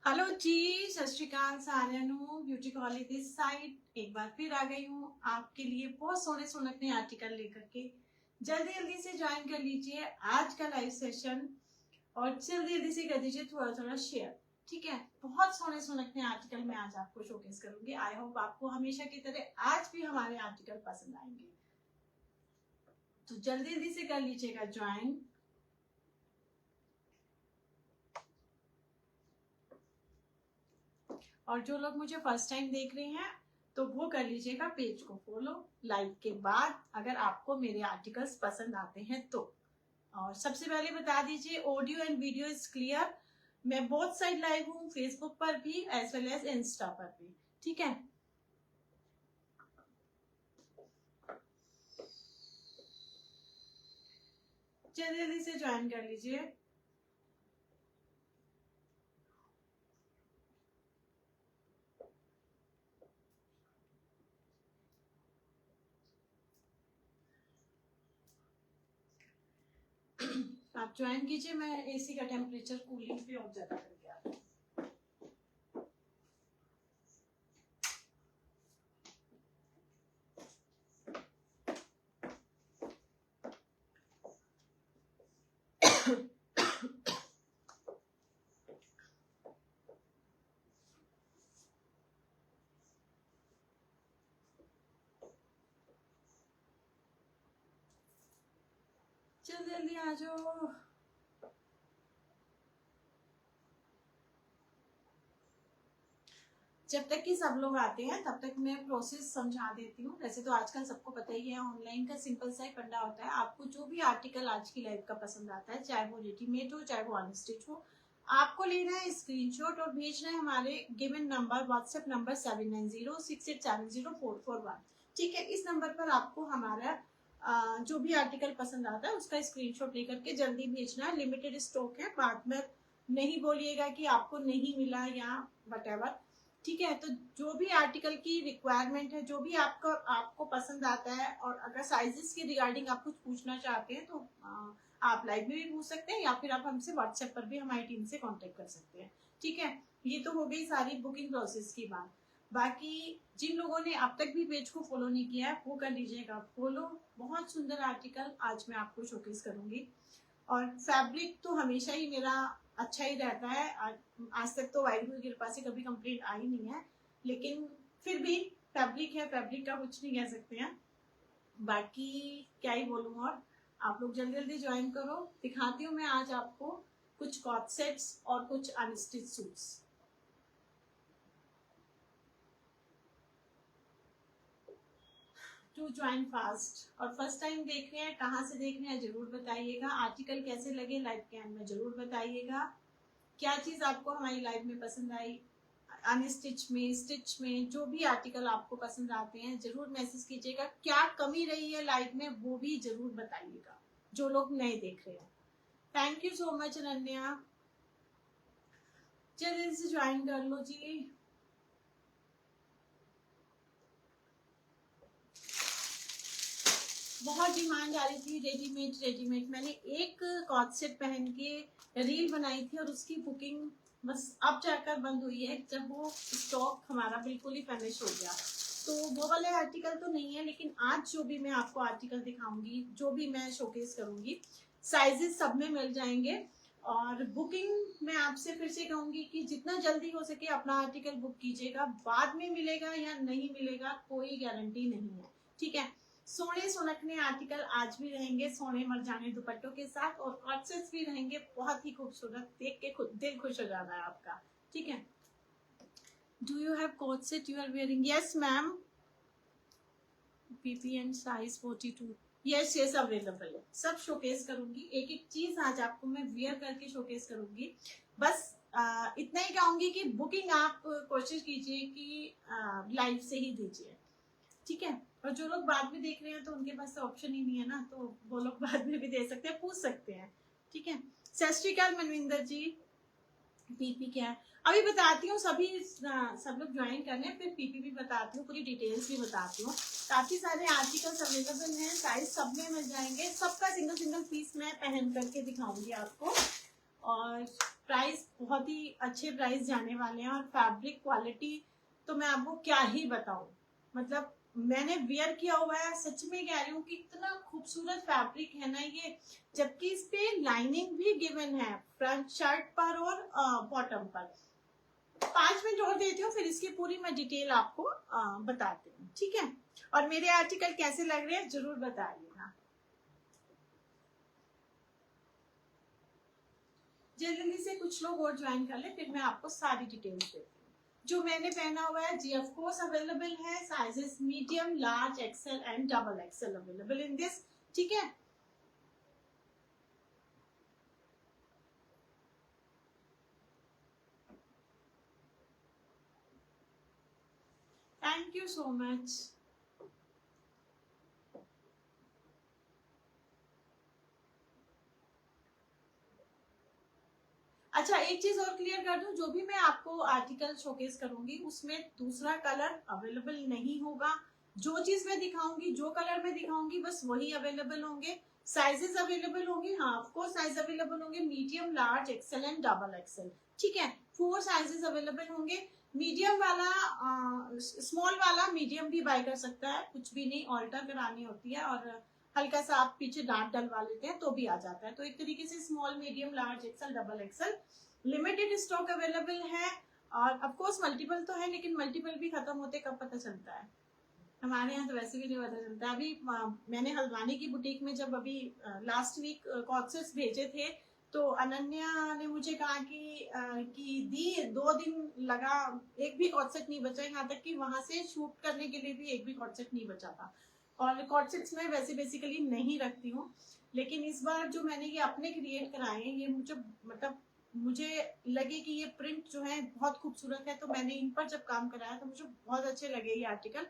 Hello जी, सत श्रीकाल सारिਆਂ ਨੂੰ beauty college this side एक बार फिर आ गई हूँ आपके लिए बहुत सोने सुनकने आर्टिकल लेकर के। जल्दी जल्दी से ज्वाइन कर लीजिए आज का लाइव सेशन और जल्दी जल्दी से कर दीजिए थोड़ा थोड़ा शेयर। ठीक है, बहुत सोने सुनकने आर्टिकल मैं आज आपको शोकेस करूंगी। आई होप आपको हमेशा की तरह आज भी हमारे आर्टिकल पसंद आएंगे, तो जल्दी जल्दी से कर लीजिएगा ज्वाइन। और जो लोग मुझे फर्स्ट टाइम देख रहे हैं तो वो कर लीजिएगा पेज को फॉलो लाइव के बाद, अगर आपको मेरे आर्टिकल्स पसंद आते हैं तो। और सबसे पहले बता दीजिए audio and video is clear. मैं बोथ साइड लाइव हूँ, फेसबुक पर भी एज वेल एज इंस्टा पर भी। ठीक है, जल्दी जल्दी से ज्वाइन कर लीजिए। आप ज्वाइन कीजिए, मैं एसी का टेम्परेचर कूलिंग पे ऑफ ज्यादा करके आती हूँ। जल्दी जल्दी आ जाओ। जब तक कि सब लोग आते हैं तब तक मैं प्रोसेस समझा देती हूँ। वैसे तो आजकल सबको पता ही है, ऑनलाइन का सिंपल सा ही फंडा होता है। आपको जो भी आर्टिकल आज की लाइव का पसंद आता है, चाहे वो रेडीमेड हो चाहे वो अनस्टिच हो, आपको लेना है स्क्रीनशॉट और भेजना है हमारे गिवन नंबर, व्हाट्सएप नंबर 7906870441। ठीक है, इस नंबर पर आपको हमारा जो भी आर्टिकल पसंद आता है उसका स्क्रीनशॉट लेकर के जल्दी भेजना है। लिमिटेड स्टॉक है, बाद में नहीं बोलिएगा कि आपको नहीं मिला या वट। ठीक है, तो जो भी आर्टिकल की रिक्वायरमेंट है, जो भी आपको पसंद आता है, और अगर साइजेस के रिगार्डिंग आप कुछ पूछना चाहते हैं तो आप लाइव में भी पूछ सकते हैं या फिर आप हमसे व्हाट्सएप पर भी हमारी टीम से कांटेक्ट कर सकते हैं। ठीक है, ये तो हो गई सारी बुकिंग प्रोसेस की बात। बाकी जिन लोगों ने अब तक भी पेज को फॉलो नहीं किया है वो कर लीजिएगा फॉलो। बहुत सुंदर आर्टिकल आज मैं आपको शोकेस करूंगी। और फैब्रिक तो हमेशा ही मेरा अच्छा ही रहता है। आज तक तो वाहिगुरु की कृपा से कभी कंप्लेंट आई नहीं है, लेकिन फिर भी फैब्रिक है, फैब्रिक का कुछ नहीं कह सकते हैं। बाकी क्या ही बोलूं। और आप लोग जल्दी जल्दी ज्वाइन करो। दिखाती हूँ मैं आज आपको कुछ कॉट सेट्स और कुछ unstitch suits. To join fast. और फर्स्ट टाइम देख रहे हैं, कहाँ से देख रहे हैं जरूर बताइएगा। आर्टिकल कैसे लगे लाइव के एंड में जरूर बताइएगा। क्या चीज आपको हमारी लाइव में पसंद आई, अनस्टिच में, स्टिच में, जो भी आर्टिकल आपको पसंद आते हैं जरूर मैसेज कीजिएगा। क्या कमी रही है लाइव में वो भी जरूर बताइएगा, जो लोग नए देख रहे हैं। Thank you so much Ananya, जल्दी से ज्वाइन कर लो जी। बहुत डिमांड आ रही थी रेडीमेड रेडीमेड। मैंने एक कॉट सेट पहन के रील बनाई थी और उसकी बुकिंग बस अब जाकर बंद हुई है, जब वो स्टॉक हमारा बिल्कुल ही फिनिश हो गया। तो वो वाले आर्टिकल तो नहीं है, लेकिन आज जो भी मैं आपको आर्टिकल दिखाऊंगी, जो भी मैं शोकेस करूंगी, साइजेस सब में मिल जाएंगे। और बुकिंग मैं आपसे फिर से कहूंगी कि जितना जल्दी हो सके अपना आर्टिकल बुक कीजिएगा। बाद में मिलेगा या नहीं मिलेगा कोई गारंटी नहीं है। ठीक है, सोने सुनकने आर्टिकल आज भी रहेंगे, सोने मरजाने दुपट्टों के साथ, और कॉर्सेट्स भी रहेंगे बहुत ही खूबसूरत। देख के खुद दिल खुश हो जाना है आपका। ठीक है, do you have coat set you are wearing? Yes ma'am, PP and size 42। Yes yes available है। सब शोकेस करूंगी, एक एक चीज आज आपको मैं वियर करके शोकेस करूंगी। बस इतना ही कहूंगी कि बुकिंग आप कोशिश कीजिए कि लाइव से ही दीजिए। ठीक है, और जो लोग बाद में देख रहे हैं तो उनके पास तो ऑप्शन ही नहीं है ना, तो वो लोग बाद में भी दे सकते हैं, पूछ सकते हैं। ठीक है, सत श्रीकाल मनविंदर जी। पीपी क्या है अभी बताती हूँ। सब लोग ज्वाइन करने, फिर पीपी भी बताती हूँ, पूरी डिटेल्स भी बताती हूँ। काफी सारे आर्टिकल्स अवेलेबल हैं, साइज सब में मिल जाएंगे। सबका सिंगल सिंगल पीस मैं पहन करके दिखाऊंगी आपको। और प्राइस बहुत ही अच्छे प्राइस जाने वाले हैं, और फैब्रिक क्वालिटी तो मैं आपको क्या ही बताऊं। मतलब मैंने वेयर किया हुआ है, सच में कह रही हूँ कि इतना खूबसूरत फैब्रिक है ना ये, जबकि इस पे लाइनिंग भी गिवन है फ्रंट शर्ट पर और बॉटम पर। 5 मिनट और देती हूँ, फिर इसकी पूरी मैं डिटेल आपको बताती हूँ, ठीक है। और मेरे आर्टिकल कैसे लग रहे हैं जरूर बताइएगा। जल्दी से कुछ लोग और ज्वाइन कर ले, फिर मैं आपको सारी डिटेल्स देती हूँ। जो मैंने पहना हुआ है जी ऑफ कोर्स अवेलेबल है, sizes medium, large, XL and double XL available in this, ठीक है। Thank you so much. अच्छा, एक चीज और क्लियर कर दूं, जो भी मैं आपको आर्टिकल शोकेस करूंगी उसमें दूसरा कलर अवेलेबल नहीं होगा। जो चीज मैं दिखाऊंगी, जो कलर मैं दिखाऊंगी, बस वही अवेलेबल होंगे। साइजेस अवेलेबल होंगे, हाँ ऑफ कोर्स साइज अवेलेबल होंगे, medium, large, XL and double XL, ठीक है। 4 साइजेस अवेलेबल होंगे। मीडियम वाला, स्मॉल वाला मीडियम भी बाय कर सकता है, कुछ भी नहीं, ऑल्टर करानी होती है और हल्का सा आप पीछे डांट डलवा लेते हैं तो भी आ जाता है। तो एक तरीके से small, medium, large, XL, double XL limited stock available है। और ऑफ कोर्स मल्टीपल तो है, लेकिन मल्टीपल भी खत्म होते कब पता चलता है, हमारे यहाँ तो वैसे भी नहीं पता चलता। अभी मैंने हल्द्वानी की बुटीक में जब अभी लास्ट वीक कॉर्सेट्स भेजे थे, तो अनन्या ने मुझे कहा कि दी 2 दिन लगा, एक भी कॉर्सेट नहीं बचा, यहाँ तक कि वहां से शूट करने के लिए भी एक भी कॉर्सेट नहीं बचा था। और कॉर्सेट्स में वैसे बेसिकली नहीं रखती हूँ, लेकिन इस बार जो मैंने ये अपने क्रिएट कराए हैं, ये मुझे मतलब मुझे लगे कि ये प्रिंट जो है बहुत खूबसूरत है, तो मैंने इन पर जब काम कराया तो मुझे बहुत अच्छे लगे ये आर्टिकल।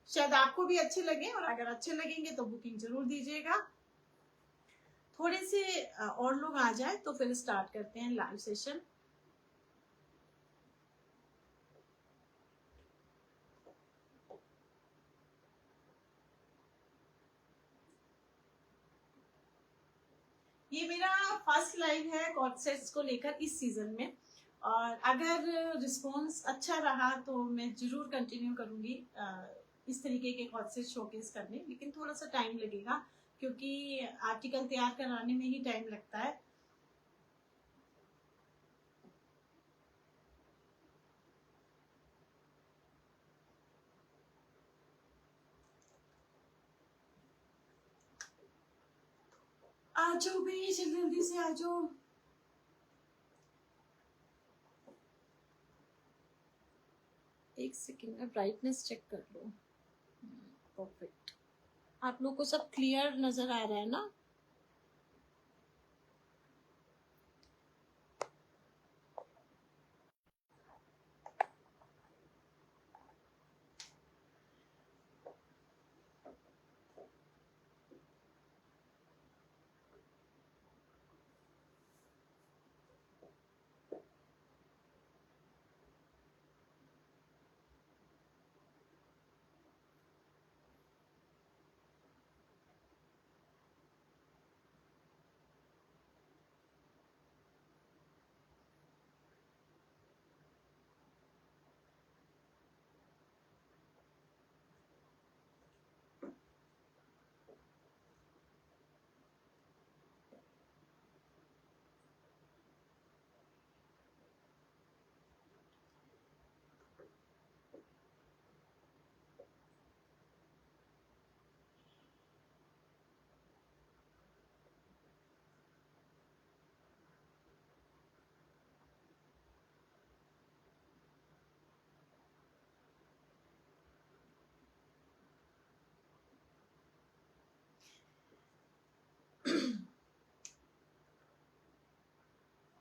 शायद आपको भी अच्छे लगे, और अगर अच्छे लगेंगे तो बुकिंग जरूर दीजिएगा। थोड़े से और लोग आ जाए तो फिर स्टार्ट करते हैं लाइव सेशन। ये मेरा फर्स्ट लाइव है कॉर्सेट्स को लेकर इस सीजन में, और अगर रिस्पॉन्स अच्छा रहा तो मैं जरूर कंटिन्यू करूंगी इस तरीके के कॉर्सेट शोकेस करने, लेकिन थोड़ा सा टाइम लगेगा क्योंकि आर्टिकल तैयार कराने में ही टाइम लगता है। आ जाओ भाई, जल्दी से आ जाओ। एक सेकेंड में ब्राइटनेस चेक कर लो। परफेक्ट। आप लोग को सब क्लियर नजर आ रहा है ना?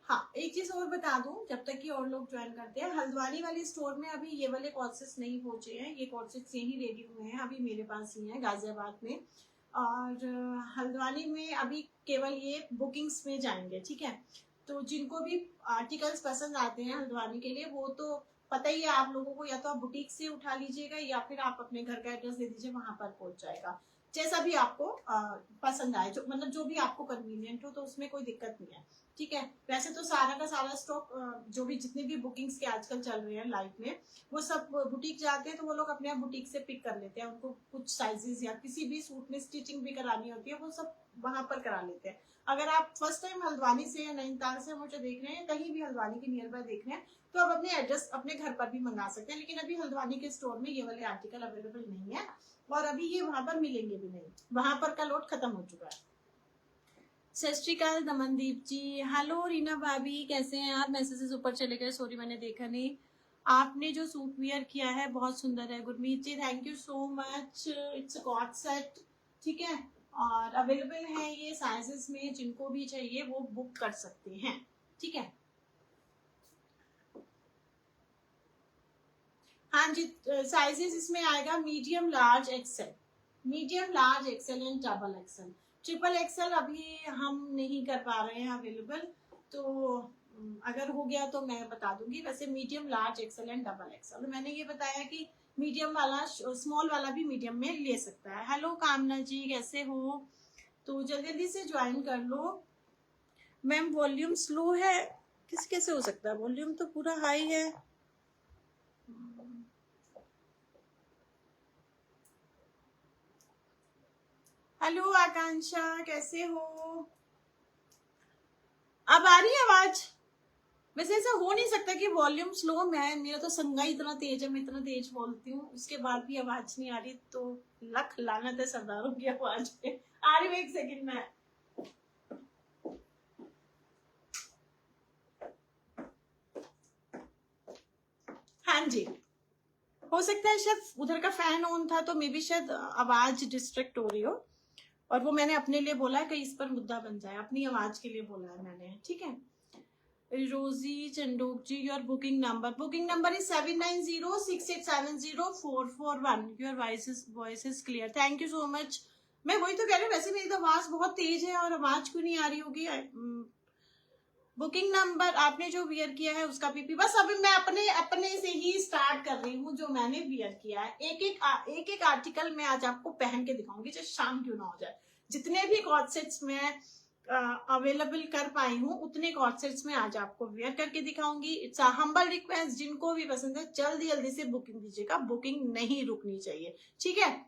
हाँ, एक चीज और बता दूं जब तक कि और लोग ज्वाइन करते हैं, हल्द्वानी वाले स्टोर में अभी ये वाले कोर्सेस नहीं पहुंचे हैं, ये कोर्सेस यही रेडी हुए हैं, अभी मेरे पास ही हैं गाजियाबाद में। और हल्द्वानी में अभी केवल ये बुकिंग्स में जाएंगे, ठीक है। तो जिनको भी आर्टिकल्स पसंद आते हैं हल्द्वानी के लिए, वो तो पता ही है आप लोगों को, या तो आप बुटीक से उठा लीजिएगा या फिर आप अपने घर का एड्रेस दे दीजिए, वहां पर पहुंच जाएगा। जैसा भी आपको पसंद आए, जो मतलब जो भी आपको कन्वीनियंट हो, तो उसमें कोई दिक्कत नहीं है। ठीक है, वैसे तो सारा का सारा स्टॉक जो भी जितने भी बुकिंग्स के आजकल चल रहे हैं लाइव में, वो सब बुटीक जाते हैं तो वो लोग अपने आप बुटीक से पिक कर लेते हैं। उनको कुछ साइजेस या किसी भी सूट में स्टिचिंग भी करानी होती है, वो सब वहां पर करा लेते हैं। अगर आप फर्स्ट टाइम हल्द्वानी से या नैनीताल से मुझे देख रहे हैं, कहीं भी हल्द्वानी के नियर बाय देख रहे हैं, तो आप अपने एड्रेस अपने घर पर भी मंगा सकते हैं। लेकिन अभी हल्द्वानी के स्टोर में ये वाले आर्टिकल अवेलेबल नहीं है, और अभी ये वहां पर मिलेंगे भी नहीं, वहां पर का लोड खत्म हो चुका है। सत श्रीकाल दमनदीप जी, हेलो रीना भाभी, कैसे हैं आप? मैसेजेस ऊपर चले गए, सॉरी मैंने देखा नहीं। आपने जो सूट वियर किया है बहुत सुंदर है। Gurmeet ji thank you so much, it's a cord set. ठीक है, और अवेलेबल है ये साइजेस में, जिनको भी चाहिए वो बुक कर सकते हैं। ठीक है, हाँ जी, साइजेस इसमें आएगा medium large Excel, medium large XL and double Excel. Triple XL अभी हम नहीं कर पा रहे हैं अवेलेबल, तो अगर हो गया तो मैं बता दूंगी। वैसे medium large XL and double Excel, मैंने ये बताया कि मीडियम वाला स्मॉल वाला भी मीडियम में ले सकता है। हेलो कामना जी, कैसे हो? तो जल्दी जल्दी से ज्वाइन कर लो। मैम वॉल्यूम स्लो है, कैसे हो सकता है? वॉल्यूम तो पूरा हाई है। हेलो आकांक्षा, कैसे हो? अब आ रही है आवाज? वैसे ऐसा हो नहीं सकता कि वॉल्यूम स्लो, मेरा तो संगा इतना तेज है, मैं इतना तेज बोलती हूँ, उसके बाद भी आवाज नहीं आ रही, तो लख लानत है सरदारों की आवाज पे। आ रही हूँ, एक सेकंड में। हाँ जी, हो सकता है शायद उधर का फैन ऑन था, तो मे बी शायद आवाज डिस्ट्रैक्ट हो रही हो, और वो मैंने अपने लिए बोला है कि इस पर मुद्दा बन जाए, अपनी आवाज के लिए बोला है मैंने। ठीक है, Rosy Chandok ji, your booking number is 7906870441। Your voice is clear, thank you so much. मैं वही तो कह रही हूँ, वैसे मेरी तो आवाज बहुत तेज है, और आवाज क्यों नहीं आ रही होगी? बुकिंग नंबर आपने जो वियर किया है उसका पीपी, बस अभी मैं अपने से ही स्टार्ट कर रही हूँ, जो मैंने वियर किया है। एक आर्टिकल मैं आज आपको पहन के दिखाऊंगी, चाहे शाम क्यों ना हो जाए। जितने भी कॉर्ड सेट्स मैं अवेलेबल कर पाई हूँ, उतने कॉर्ड सेट्स में आज आपको वेयर करके दिखाऊंगी। इट्स अ हम्बल रिक्वेस्ट, जिनको भी पसंद है जल्दी जल्दी से बुकिंग दीजिएगा, बुकिंग नहीं रुकनी चाहिए। ठीक है,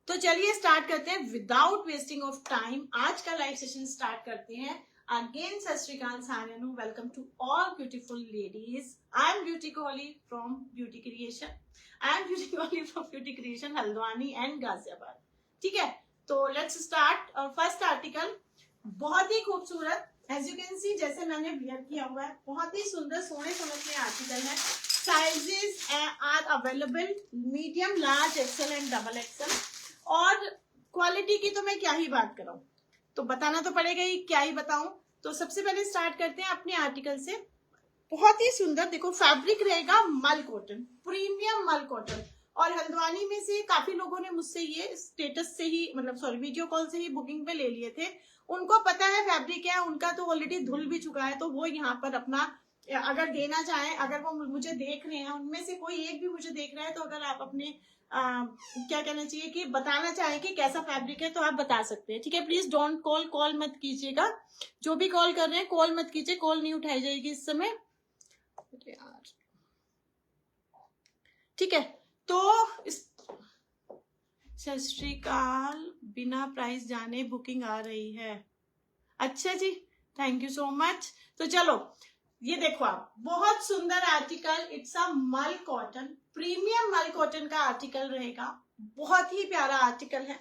तो चलिए स्टार्ट करते हैं विदाउट वेस्टिंग ऑफ टाइम। आज का लाइव सेशन स्टार्ट करते हैं। अगेन सत श्रीकाल सारियां नू, welcome to all beautiful ladies. I am Beauty Kohli from Beauty Creation, Haldwani and Ghaziabad. ठीक है, तो लेट्स स्टार्ट। और फर्स्ट आर्टिकल बहुत ही खूबसूरत, एज यू कैन सी, जैसे मैंने वियर किया हुआ है, बहुत ही सुंदर सोने समझ में आर्टिकल है। Sizes are available medium large XL and double XL. और क्वालिटी की तो मैं क्या ही बात करूं, तो बताना तो पड़ेगा ही, क्या ही बताऊं। तो सबसे पहले स्टार्ट करते हैं अपने आर्टिकल से। बहुत ही सुंदर, देखो फैब्रिक रहेगा मल कॉटन, प्रीमियम मल कॉटन। और हल्द्वानी में से काफी लोगों ने मुझसे ये स्टेटस से ही, मतलब सॉरी वीडियो कॉल से ही बुकिंग पे ले लिए थे। उनको पता है फैब्रिक क्या है, उनका तो ऑलरेडी धुल भी चुका है, तो वो यहाँ पर अपना अगर देना चाहें, अगर वो मुझे देख रहे हैं, उनमें से कोई एक भी मुझे देख रहा है, तो अगर आप अपने क्या कहना चाहिए कि बताना चाहें कि कैसा फैब्रिक है, तो आप बता सकते हैं। ठीक है, प्लीज डोंट कॉल मत कीजिएगा, जो भी कॉल कर रहे हैं कॉल मत कीजिए, कॉल नहीं उठाई जाएगी इस समय। ठीक है, तो सत श्रीकाल, बिना प्राइस जाने बुकिंग आ रही है। अच्छा जी, थैंक यू सो मच। तो चलो ये देखो आप, बहुत सुंदर आर्टिकल, इट्स अ मल कॉटन, प्रीमियम मल कॉटन का आर्टिकल रहेगा। बहुत ही प्यारा आर्टिकल है,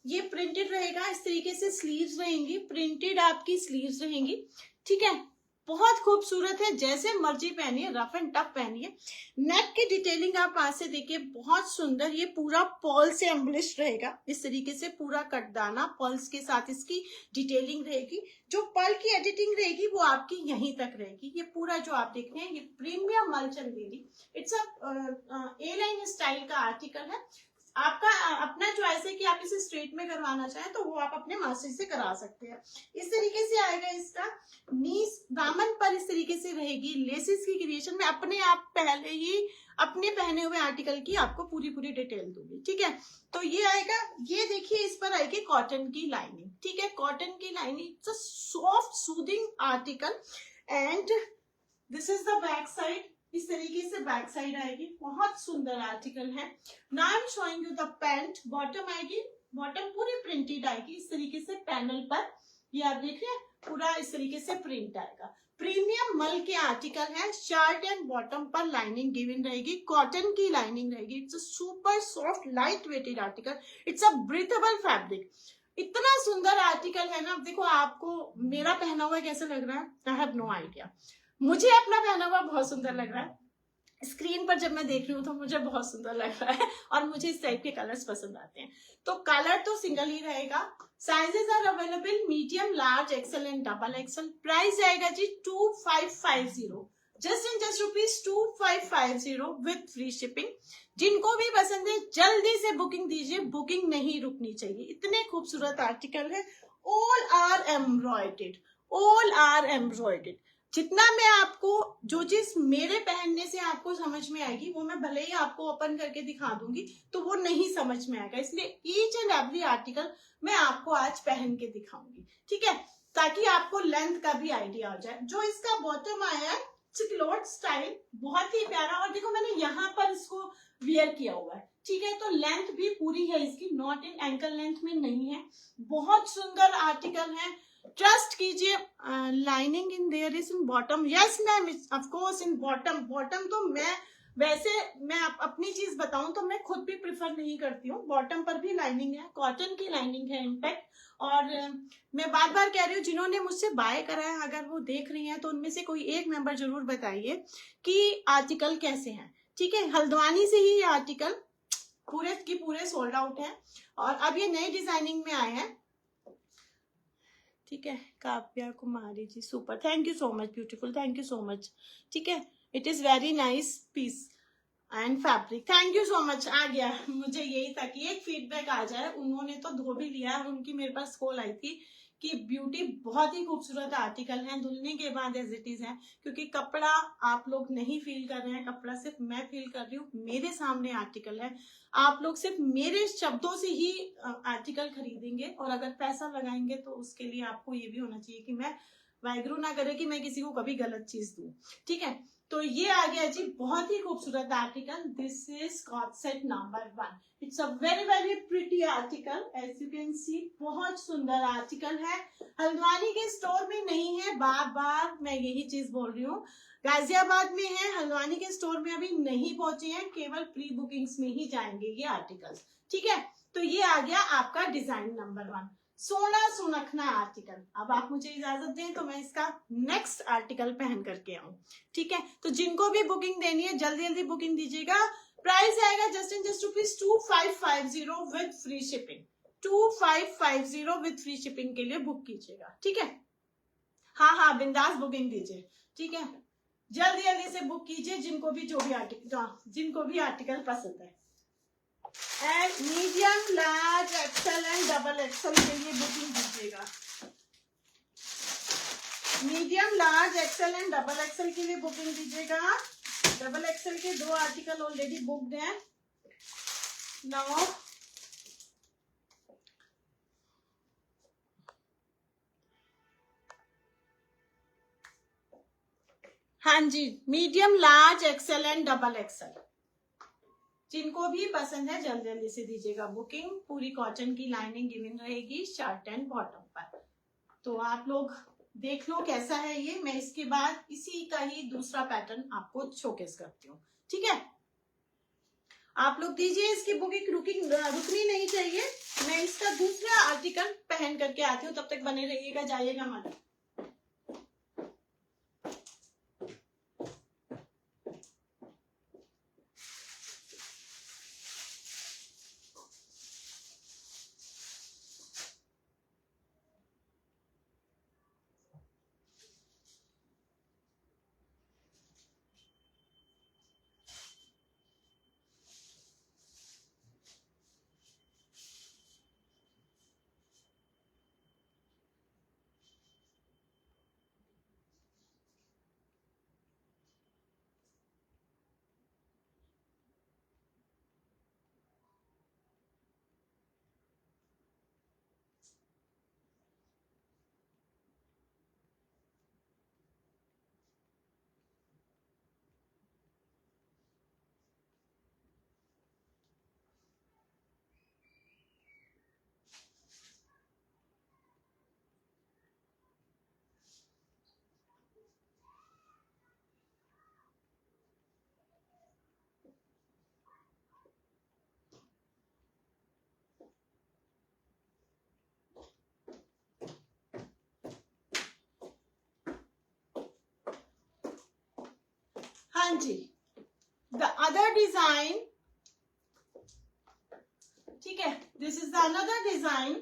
ये प्रिंटेड रहेगा, इस तरीके से स्लीव्स रहेंगी, प्रिंटेड आपकी स्लीव्स रहेंगी। ठीक है, बहुत खूबसूरत है, जैसे मर्जी पहनिए, रफ एंड टफ पहनिए। नेक की डिटेलिंग आप पास से देखिए, बहुत सुंदर, ये पूरा पर्ल से एम्बलिश रहेगा, इस तरीके से पूरा कटदाना पर्ल्स के साथ इसकी डिटेलिंग रहेगी। जो पर्ल की एडिटिंग रहेगी वो आपकी यहीं तक रहेगी। ये पूरा जो आप देख रहे हैं, ये प्रीमियम मल Chanderi, it's a A line style का आर्टिकल है। आपका अपना चॉइस है कि आप इसे स्ट्रेट में करवाना चाहें तो वो आप अपने मास्टर से करा सकते हैं। इस तरीके से आएगा इसका नीस, दामन पर इस तरीके से रहेगी लेसिस की क्रिएशन में। अपने आप पहले ही अपने पहने हुए आर्टिकल की आपको पूरी पूरी डिटेल दूंगी, ठीक है। तो ये आएगा, ये देखिए इस पर आएगी कॉटन की लाइनिंग, ठीक है, कॉटन की lining, it's a soft soothing article and this is the back side. इस तरीके से बैक साइड आएगी, बहुत सुंदर आर्टिकल है। Now I am showing you the pant. Bottom आएगी, बॉटम पूरी प्रिंटेड आएगी इस तरीके से पैनल पर, ये आप देख रहे हैं पूरा इस तरीके से प्रिंट आएगा। प्रीमियम मल के आर्टिकल है, शर्ट एंड बॉटम पर लाइनिंग गिवन रहेगी, कॉटन की लाइनिंग रहेगी। It's a super soft light weighted article, it's a breathable fabric. इतना सुंदर आर्टिकल है ना। अब देखो आपको मेरा पहना हुआ कैसा लग रहा है, आई हैव नो आइडिया। मुझे अपना पहना हुआ बहुत सुंदर लग रहा है, स्क्रीन पर जब मैं देख रही हूँ तो मुझे बहुत सुंदर लग रहा है और मुझे इस टाइप के कलर्स पसंद आते हैं। तो कलर तो सिंगल ही रहेगा। Sizes are available medium, large, XL and double XL. Price आएगा जी 2550, just rupees 2550 with free shipping. जिनको भी पसंद है जल्दी से बुकिंग दीजिए, बुकिंग नहीं रुकनी चाहिए, इतने खूबसूरत आर्टिकल है। All are embroidered, all are embroidered. जितना मैं आपको, जो चीज मेरे पहनने से आपको समझ में आएगी वो मैं भले ही आपको ओपन करके दिखा दूंगी तो वो नहीं समझ में आएगा, इसलिए ईच एंड एवरी आर्टिकल मैं आपको आज पहन के दिखाऊंगी, ठीक है, ताकि आपको लेंथ का भी आइडिया हो जाए। जो इसका बॉटम आया है क्लोथ स्टाइल, बहुत ही प्यारा, और देखो मैंने यहाँ पर इसको वियर किया हुआ है, ठीक है। तो लेंथ भी पूरी है इसकी, नॉट इन एंकल लेंथ में नहीं है। बहुत सुंदर आर्टिकल है, ट्रस्ट कीजिए। Lining in their is in bottom, yes ma'am, of course in bottom. Bottom तो मैं अपनी चीज बताऊं तो मैं खुद भी प्रिफर नहीं करती हूँ, बॉटम पर भी लाइनिंग है, कॉटन की लाइनिंग है इनफैक्ट। और मैं बार बार कह रही हूँ, जिन्होंने मुझसे बाय करा है अगर वो देख रही हैं तो उनमें से कोई एक मेंबर जरूर बताइए कि आर्टिकल कैसे हैं, ठीक है। हल्द्वानी से ही ये आर्टिकल पूरे की पूरे सोल्ड आउट है और अब ये नई डिजाइनिंग में आए हैं, ठीक है। Kavya Kumari ji, super, thank you so much, beautiful, thank you so much, ठीक है। It is very nice piece and fabric, thank you so much. आ गया, मुझे यही था कि एक फीडबैक आ जाए। उन्होंने तो धो भी लिया और उनकी मेरे पास कॉल आई थी कि ब्यूटी बहुत ही खूबसूरत आर्टिकल है, धुलने के बाद एज इट इज है, क्योंकि कपड़ा आप लोग नहीं फील कर रहे हैं, कपड़ा सिर्फ मैं फील कर रही हूँ। मेरे सामने आर्टिकल है, आप लोग सिर्फ मेरे शब्दों से ही आर्टिकल खरीदेंगे, और अगर पैसा लगाएंगे तो उसके लिए आपको ये भी होना चाहिए कि मैं वाइगरू ना करे कि मैं किसी को कभी गलत चीज दूं, ठीक है। तो ये आ गया जी बहुत ही खूबसूरत article, this is coord set number 1। It's a very very pretty article, as you can see, बहुत सुंदर आर्टिकल है। हल्द्वानी के स्टोर में नहीं है, बार बार मैं यही चीज बोल रही हूँ, गाजियाबाद में है, हल्द्वानी के स्टोर में अभी नहीं पहुंचे हैं, केवल प्री बुकिंग्स में ही जाएंगे ये आर्टिकल्स, ठीक है। तो ये आ गया आपका डिजाइन नंबर 1, सोना सुनखना आर्टिकल। अब आप मुझे इजाजत दें तो मैं इसका नेक्स्ट आर्टिकल पहन करके आऊं, ठीक है। तो जिनको भी बुकिंग देनी है जल्दी जल्दी बुकिंग दीजिएगा। प्राइस आएगा just and just rupees 2550 with free shipping, 2550 with free shipping के लिए बुक कीजिएगा, ठीक है। हाँ, बिंदास बुकिंग दीजिए, ठीक है। जल्दी जल्दी से बुक कीजिए जिनको भी आर्टिकल पसंद है। And medium, large, XL and double XL के लिए बुकिंग दीजिएगा। Medium, large, XL and double XL के लिए बुकिंग दीजिएगा। डबल एक्सेल के 2 आर्टिकल ऑलरेडी बुक्ड हैं। नाउ हाँ जी, medium, large, XL and double XL, जिनको भी पसंद है जल्दी जल्दी से दीजिएगा बुकिंग। पूरी कॉटन की लाइनिंग गिवन रहेगी शर्ट एंड बॉटम पर। तो आप लोग देख लो कैसा है ये, मैं इसके बाद इसी का ही दूसरा पैटर्न आपको शोकेस करती हूँ, ठीक है। आप लोग दीजिए इसकी बुकिंग, रुकनी नहीं चाहिए। मैं इसका दूसरा आर्टिकल पहन करके आती हूँ, तब तक बने रहिएगा, जाइएगा मत। हाँ जी, द अदर डिजाइन, ठीक है, this is the another design.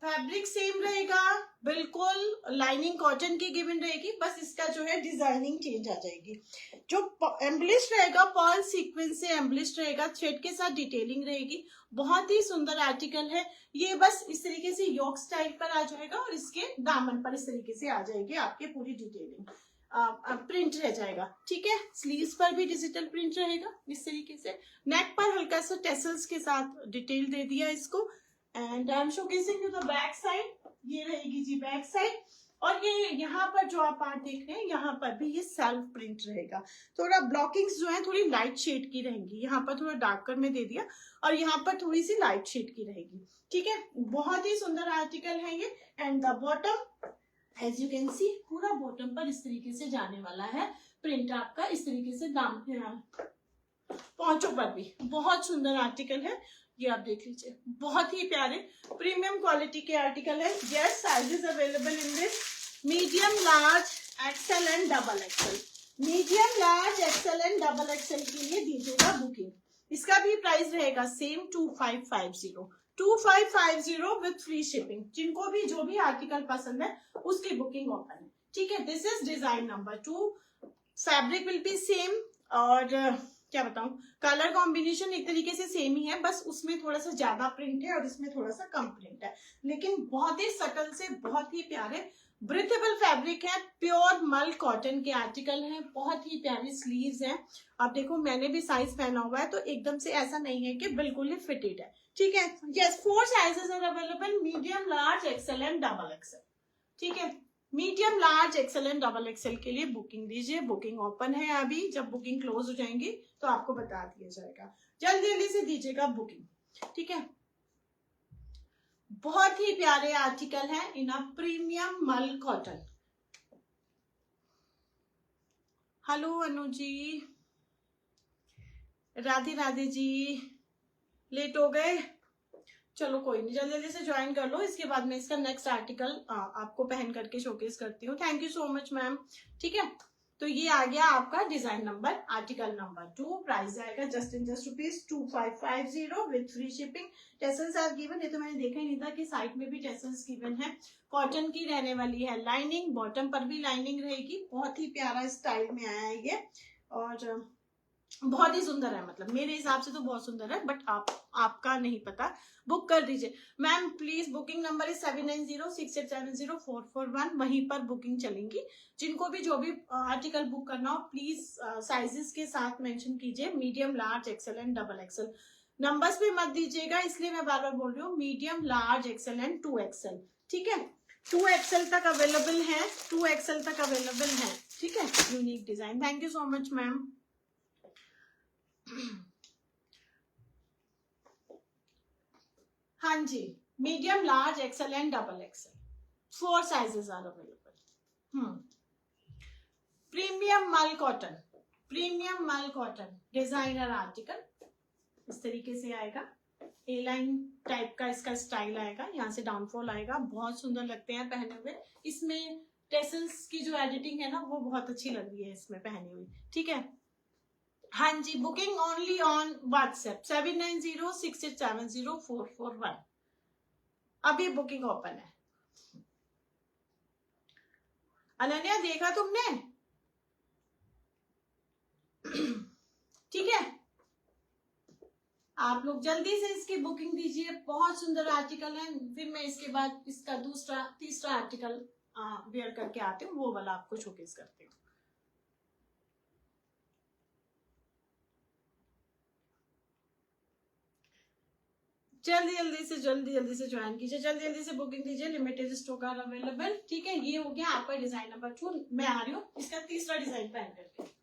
Fabric same रहेगा बिल्कुल, लाइनिंग कॉटन की गिवन रहेगी, बस इसका जो है डिजाइनिंग चेंज आ जाएगी। जो एम्ब्लिश रहेगा पर्ल सीक्वेंस से एम्ब्लिश रहेगा, थ्रेड के साथ डिटेलिंग रहेगी। बहुत ही सुंदर आर्टिकल है ये, बस इस तरीके से योक स्टाइल पर आ जाएगा और इसके दामन पर इस तरीके से आ जाएगी आपके पूरी डिटेलिंग, प्रिंट रह जाएगा। ठीक है, स्लीव्स पर भी डिजिटल प्रिंट रहेगा इस तरीके से। नेक पर हल्का सा टेसल्स के साथ डिटेल दे दिया इसको। And I am showcasing you the back side, ये रहेगी जी बैक साइड। और ये यहाँ पर जो आप पार्ट देख रहे हैं, यहाँ पर भी ये सेल्फ प्रिंट रहेगा। थोड़ा ब्लॉकिंग्स जो है थोड़ी लाइट शेड की रहेंगी, यहाँ पर थोड़ा डार्कर में दे दिया और यहाँ पर थोड़ी सी लाइट शेड की रहेगी। ठीक है, बहुत ही सुंदर आर्टिकल है ये। And the bottom as you can see, पूरा बॉटम पर इस तरीके से जाने वाला है प्रिंट आपका, इस तरीके से दाम पहुंचों पर भी। बहुत सुंदर आर्टिकल है ये, आप देख लीजिए, बहुत ही प्यारे प्रीमियम क्वालिटी के आर्टिकल है। Yes, sizes available in this medium, large, XL and double XL. Medium, large, XL and double XL के लिए दीजिएगा बुकिंग। इसका भी प्राइस रहेगा सेम 2550 विथ फ्री शिपिंग। जिनको भी जो भी आर्टिकल पसंद है उसकी बुकिंग ओपन है। ठीक है, this is design number 2। Fabric will be same और क्या बताऊं, कलर कॉम्बिनेशन एक तरीके से सेम ही है, बस उसमें थोड़ा सा ज्यादा प्रिंट है और इसमें थोड़ा सा कम प्रिंट है, लेकिन बहुत ही सटल से बहुत ही प्यारे ब्रीथेबल फैब्रिक है। प्योर मल कॉटन के आर्टिकल है, बहुत ही प्यारी स्लीव्स हैं। आप देखो, मैंने भी साइज पहना हुआ है तो एकदम से ऐसा नहीं है कि बिल्कुल ही फिटेड है। ठीक है, yes, 4 sizes are available, medium, large, XL and double XL. ठीक है, medium, large, XL and double XL के लिए बुकिंग दीजिए। बुकिंग ओपन है अभी, जब बुकिंग क्लोज हो जाएंगी तो आपको बता दिया जाएगा। जल्दी जल्दी से दीजिएगा बुकिंग। ठीक है, बहुत ही प्यारे आर्टिकल है इन अ प्रीमियम मल cotton. Hello Anu ji, Radhe Radhe ji, late हो गए, चलो कोई नहीं, जल्दी जल्दी से ज्वाइन कर लो, इसके बाद मैं इसका नेक्स्ट आर्टिकल आपको पहन करके शोकेस करती हूँ। Thank you so much ma'am. ठीक है, तो ये आ गया आपका design number, article number 2। Price आएगा just in just ₹2550 with free shipping. Tassels are given, ये तो मैंने देखा ही नहीं था कि साइड में भी टेसल्स गिवन है। कॉटन की रहने वाली है लाइनिंग, बॉटम पर भी लाइनिंग रहेगी। बहुत ही प्यारा स्टाइल में आया है ये और बहुत ही सुंदर है, मतलब मेरे हिसाब से तो बहुत सुंदर है, बट आपका नहीं पता। बुक कर दीजिए ma'am please. Booking number is 7906870441, वहीं पर बुकिंग चलेंगी। जिनको भी जो भी आर्टिकल बुक करना हो प्लीज साइजेस के साथ मेंशन कीजिए, medium, large, XL and double XL. Numbers पे मत दीजिएगा, इसलिए मैं बार बार बोल रही हूँ, medium, large, XL and 2 XL. ठीक है, 2 एक्सेल तक अवेलेबल है, 2 एक्सेल तक अवेलेबल है। ठीक है, unique design. Thank you so much ma'am. हाँ जी, medium, large, XL and double XL, 4 sizes are available. Premium मल कॉटन, प्रीमियम मल कॉटन डिजाइनर आर्टिकल इस तरीके से आएगा। ए लाइन टाइप का इसका स्टाइल आएगा, यहाँ से डाउनफॉल आएगा, बहुत सुंदर लगते हैं पहने हुए। इसमें टेसल्स की जो एडिटिंग है ना, वो बहुत अच्छी लग रही है इसमें पहनी हुई। ठीक है, हाँ जी, बुकिंग ओनली ऑन व्हाट्सएप 7906870441। अभी बुकिंग ओपन है। अनन्या देखा तुमने? ठीक है, आप लोग जल्दी से इसकी बुकिंग दीजिए, बहुत सुंदर आर्टिकल है। फिर मैं इसके बाद इसका तीसरा आर्टिकल वेयर करके आती हूँ, वो वाला आपको शोकेस करती हूँ। जल्दी जल्दी से ज्वाइन कीजिए, जल्दी जल्दी से बुकिंग कीजिए, लिमिटेड स्टॉक आर अवेलेबल। ठीक है, ये हो गया आपका डिजाइन नंबर 2। मैं आ रही हूँ इसका तीसरा डिजाइन पहन करके।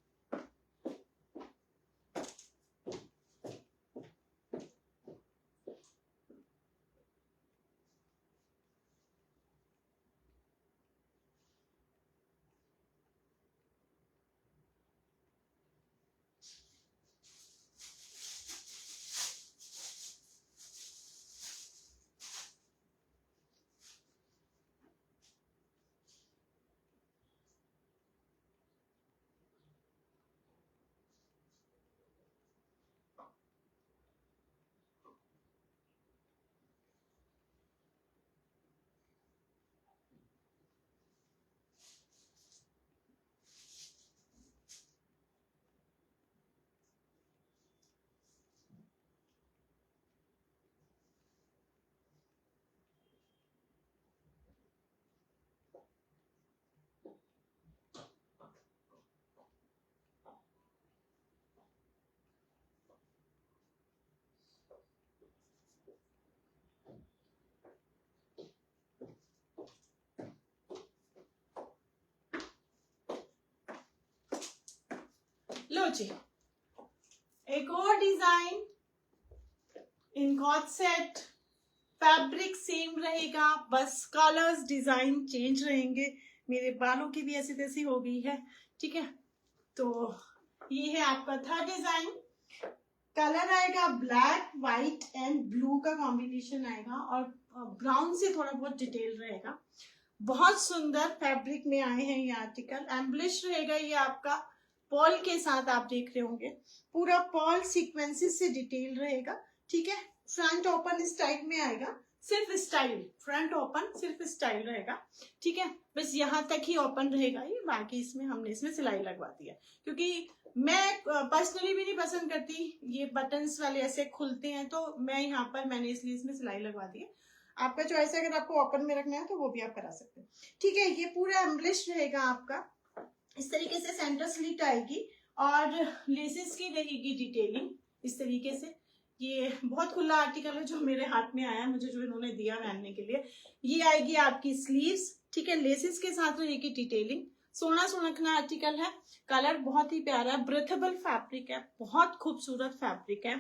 लो जी, एक और design in coord set, fabric same रहेगा, बस कलर्स डिजाइन चेंज रहेंगे। मेरे बालों की भी ऐसी तैसी हो गई है, ठीक है। तो ये है आपका थर्ड डिजाइन। कलर आएगा ब्लैक, व्हाइट एंड ब्लू का कॉम्बिनेशन आएगा और ब्राउन से थोड़ा बहुत डिटेल रहेगा। बहुत सुंदर फैब्रिक में आए हैं ये आर्टिकल। एम्ब्लिश रहेगा ये आपका पर्ल के साथ, आप देख रहे होंगे पूरा पर्ल सीक्वेंसेस से डिटेल रहेगा, ठीक है। फ्रंट ओपन इस टाइप में आएगा, सिर्फ स्टाइल, फ्रंट ओपन सिर्फ स्टाइल रहेगा, ठीक है। बस यहाँ तक ही ओपन रहेगा ये, बाकी इसमें हमने इसमें सिलाई लगवा दिया, क्योंकि मैं पर्सनली भी नहीं पसंद करती ये बटन्स वाले ऐसे खुलते हैं, तो मैं यहाँ पर मैंने इसलिए इसमें सिलाई लगवा दी है। आपका चॉइस है, अगर आपको ओपन में रखना है तो वो भी आप करा सकते हैं, ठीक है। ये पूरा एम्ब्लिश रहेगा आपका, इस तरीके से सेंटर स्लिट आएगी और लेसेस की रहेगी डिटेलिंग इस तरीके से। ये बहुत खुला आर्टिकल है जो मेरे हाथ में आया, मुझे जो इन्होंने दिया पहनने के लिए। ये आएगी आपकी स्लीव्स, ठीक है, लेसेस के साथ रहेगी डिटेलिंग। सोना सुनखना आर्टिकल है, कलर बहुत ही प्यारा है, ब्रेथेबल फैब्रिक है, बहुत खूबसूरत फैब्रिक है।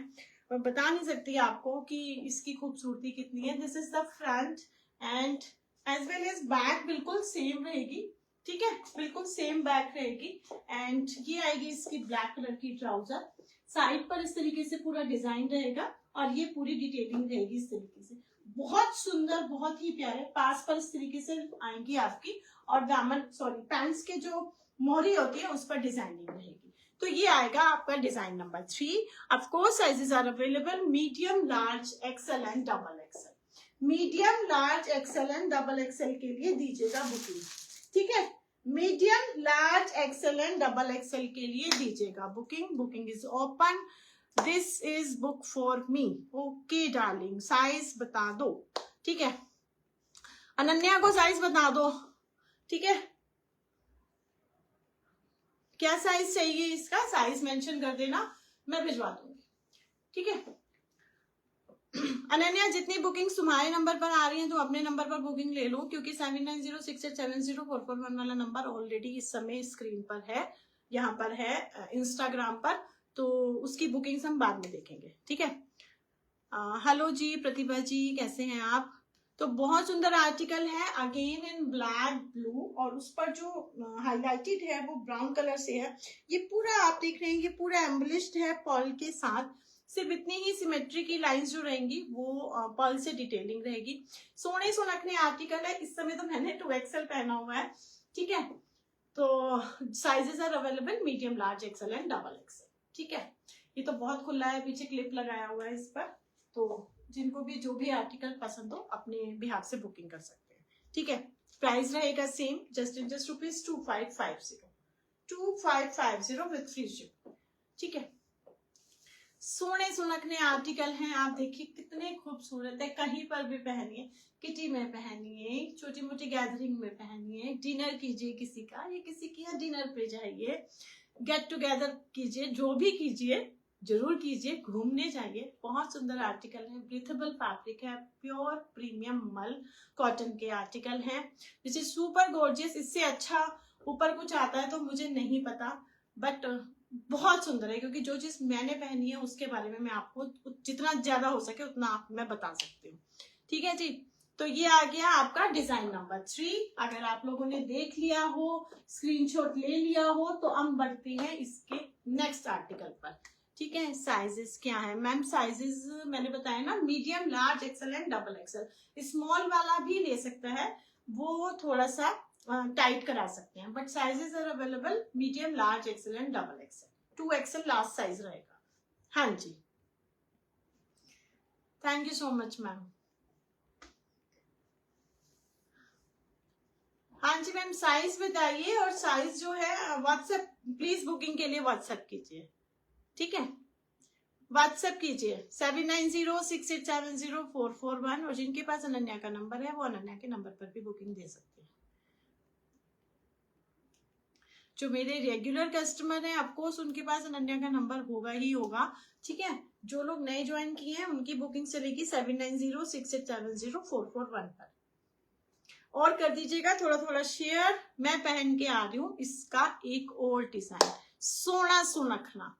मैं बता नहीं सकती आपको कि इसकी खूबसूरती कितनी है। This is the front and as well as back बिल्कुल सेम रहेगी, ठीक है, बिल्कुल सेम बैक रहेगी। एंड ये आएगी इसकी ब्लैक कलर की ट्राउजर, साइड पर इस तरीके से पूरा डिजाइन रहेगा और ये पूरी डिटेलिंग रहेगी इस तरीके से। बहुत सुंदर, बहुत ही प्यारे। पास पर इस तरीके से आएंगी आपकी और दामन पैंट्स के जो मोहरी होती है उस पर डिजाइनिंग रहेगी। तो ये आएगा आपका design number 3। Of course sizes are available, medium, large, XL and double XL. Medium, large, XL and double XL के लिए दीजिएगा बुकिंग, ठीक है। Medium, large, XL and double XL के लिए दीजिएगा booking. Booking is open, this is book for me. Okay darling, size बता दो, ठीक है। अनन्या को साइज बता दो, ठीक है। क्या साइज चाहिए इसका, साइज मेंशन कर देना, मैं भिजवा दूंगी, ठीक है। अनन्या, जितनी बुकिंग्स तुम्हारे नंबर पर आ रही हैं तो अपने नंबर पर बुकिंग ले लो, क्योंकि 7906870441 वाला नंबर ऑलरेडी इस समय स्क्रीन पर है, यहाँ पर है इंस्टाग्राम पर, तो उसकी बुकिंग्स हम बाद में देखेंगे, ठीक है। हेलो जी प्रतिभा जी, कैसे हैं आप। तो बहुत सुंदर आर्टिकल है, अगेन इन ब्लैक ब्लू, और उस पर जो हाईलाइटेड है वो ब्राउन कलर से है। ये पूरा आप देख रहे हैं, ये पूरा एम्बलिश्ड है पर्ल के साथ, सिर्फ इतनी ही सिमेट्री की लाइंस जो रहेंगी वो पर्ल से डिटेलिंग रहेगी। सोने सुनखने आर्टिकल है। इस समय तो मैंने 2XL पहना हुआ है, ठीक है। तो sizes are available, medium, large, XL and double XL, ठीक है। ये तो बहुत खुला है, पीछे क्लिप लगाया हुआ है इस पर, तो जिनको भी जो भी आर्टिकल पसंद हो अपने बिहार से बुकिंग कर सकते हैं, ठीक है। प्राइस रहेगा same, just ₹2550 with free ship, ठीक है। सोने सुनखने आर्टिकल हैं, आप देखिए कितने खूबसूरत है। कहीं पर भी पहनिए, किटी में पहनिए, छोटी मोटी गैदरिंग में पहनिए, डिनर कीजिए किसी का, या किसी की यहाँ डिनर पे जाइए, गेट टुगेदर कीजिए, जो भी कीजिए जरूर कीजिए, घूमने जाइए। बहुत सुंदर आर्टिकल है, ब्रीथेबल फैब्रिक है, प्योर प्रीमियम मल कॉटन के आर्टिकल हैं, विच इज सुपर गॉर्जियस। इससे अच्छा ऊपर कुछ आता है तो मुझे नहीं पता, बट बहुत सुंदर है, क्योंकि जो चीज मैंने पहनी है उसके बारे में मैं आपको जितना ज्यादा हो सके उतना मैं बता सकती हूँ, ठीक है जी। तो ये आ गया आपका डिजाइन नंबर 3। अगर आप लोगों ने देख लिया हो, स्क्रीनशॉट ले लिया हो, तो हम बढ़ते हैं इसके नेक्स्ट आर्टिकल पर, ठीक है। साइजेस क्या है मैम, साइजेस मैंने बताया ना, medium, large, XL and double XL. Small वाला भी ले सकता है, वो थोड़ा सा टाइट करा सकते हैं, but sizes are available, medium, large, XL and double XL. 2XL last size रहेगा। हाँ जी, thank you so much ma'am. हाँ जी मैम, साइज बताइए, और साइज जो है व्हाट्सएप, प्लीज बुकिंग के लिए व्हाट्सएप कीजिए, ठीक है। व्हाट्सएप कीजिए 7906870441, और जिनके पास अनन्या का नंबर है वो अनन्या के नंबर पर भी बुकिंग दे सकते हैं। जो मेरे रेगुलर कस्टमर हैं, ऑफकोर्स उनके पास अनन्या का नंबर होगा ही होगा, ठीक है। जो लोग नए ज्वाइन किए हैं उनकी बुकिंग चलेगी 7906870441 पर। और कर दीजिएगा थोड़ा थोड़ा शेयर। मैं पहन के आ रही हूँ इसका एक और डिजाइन, सोना सुनखना।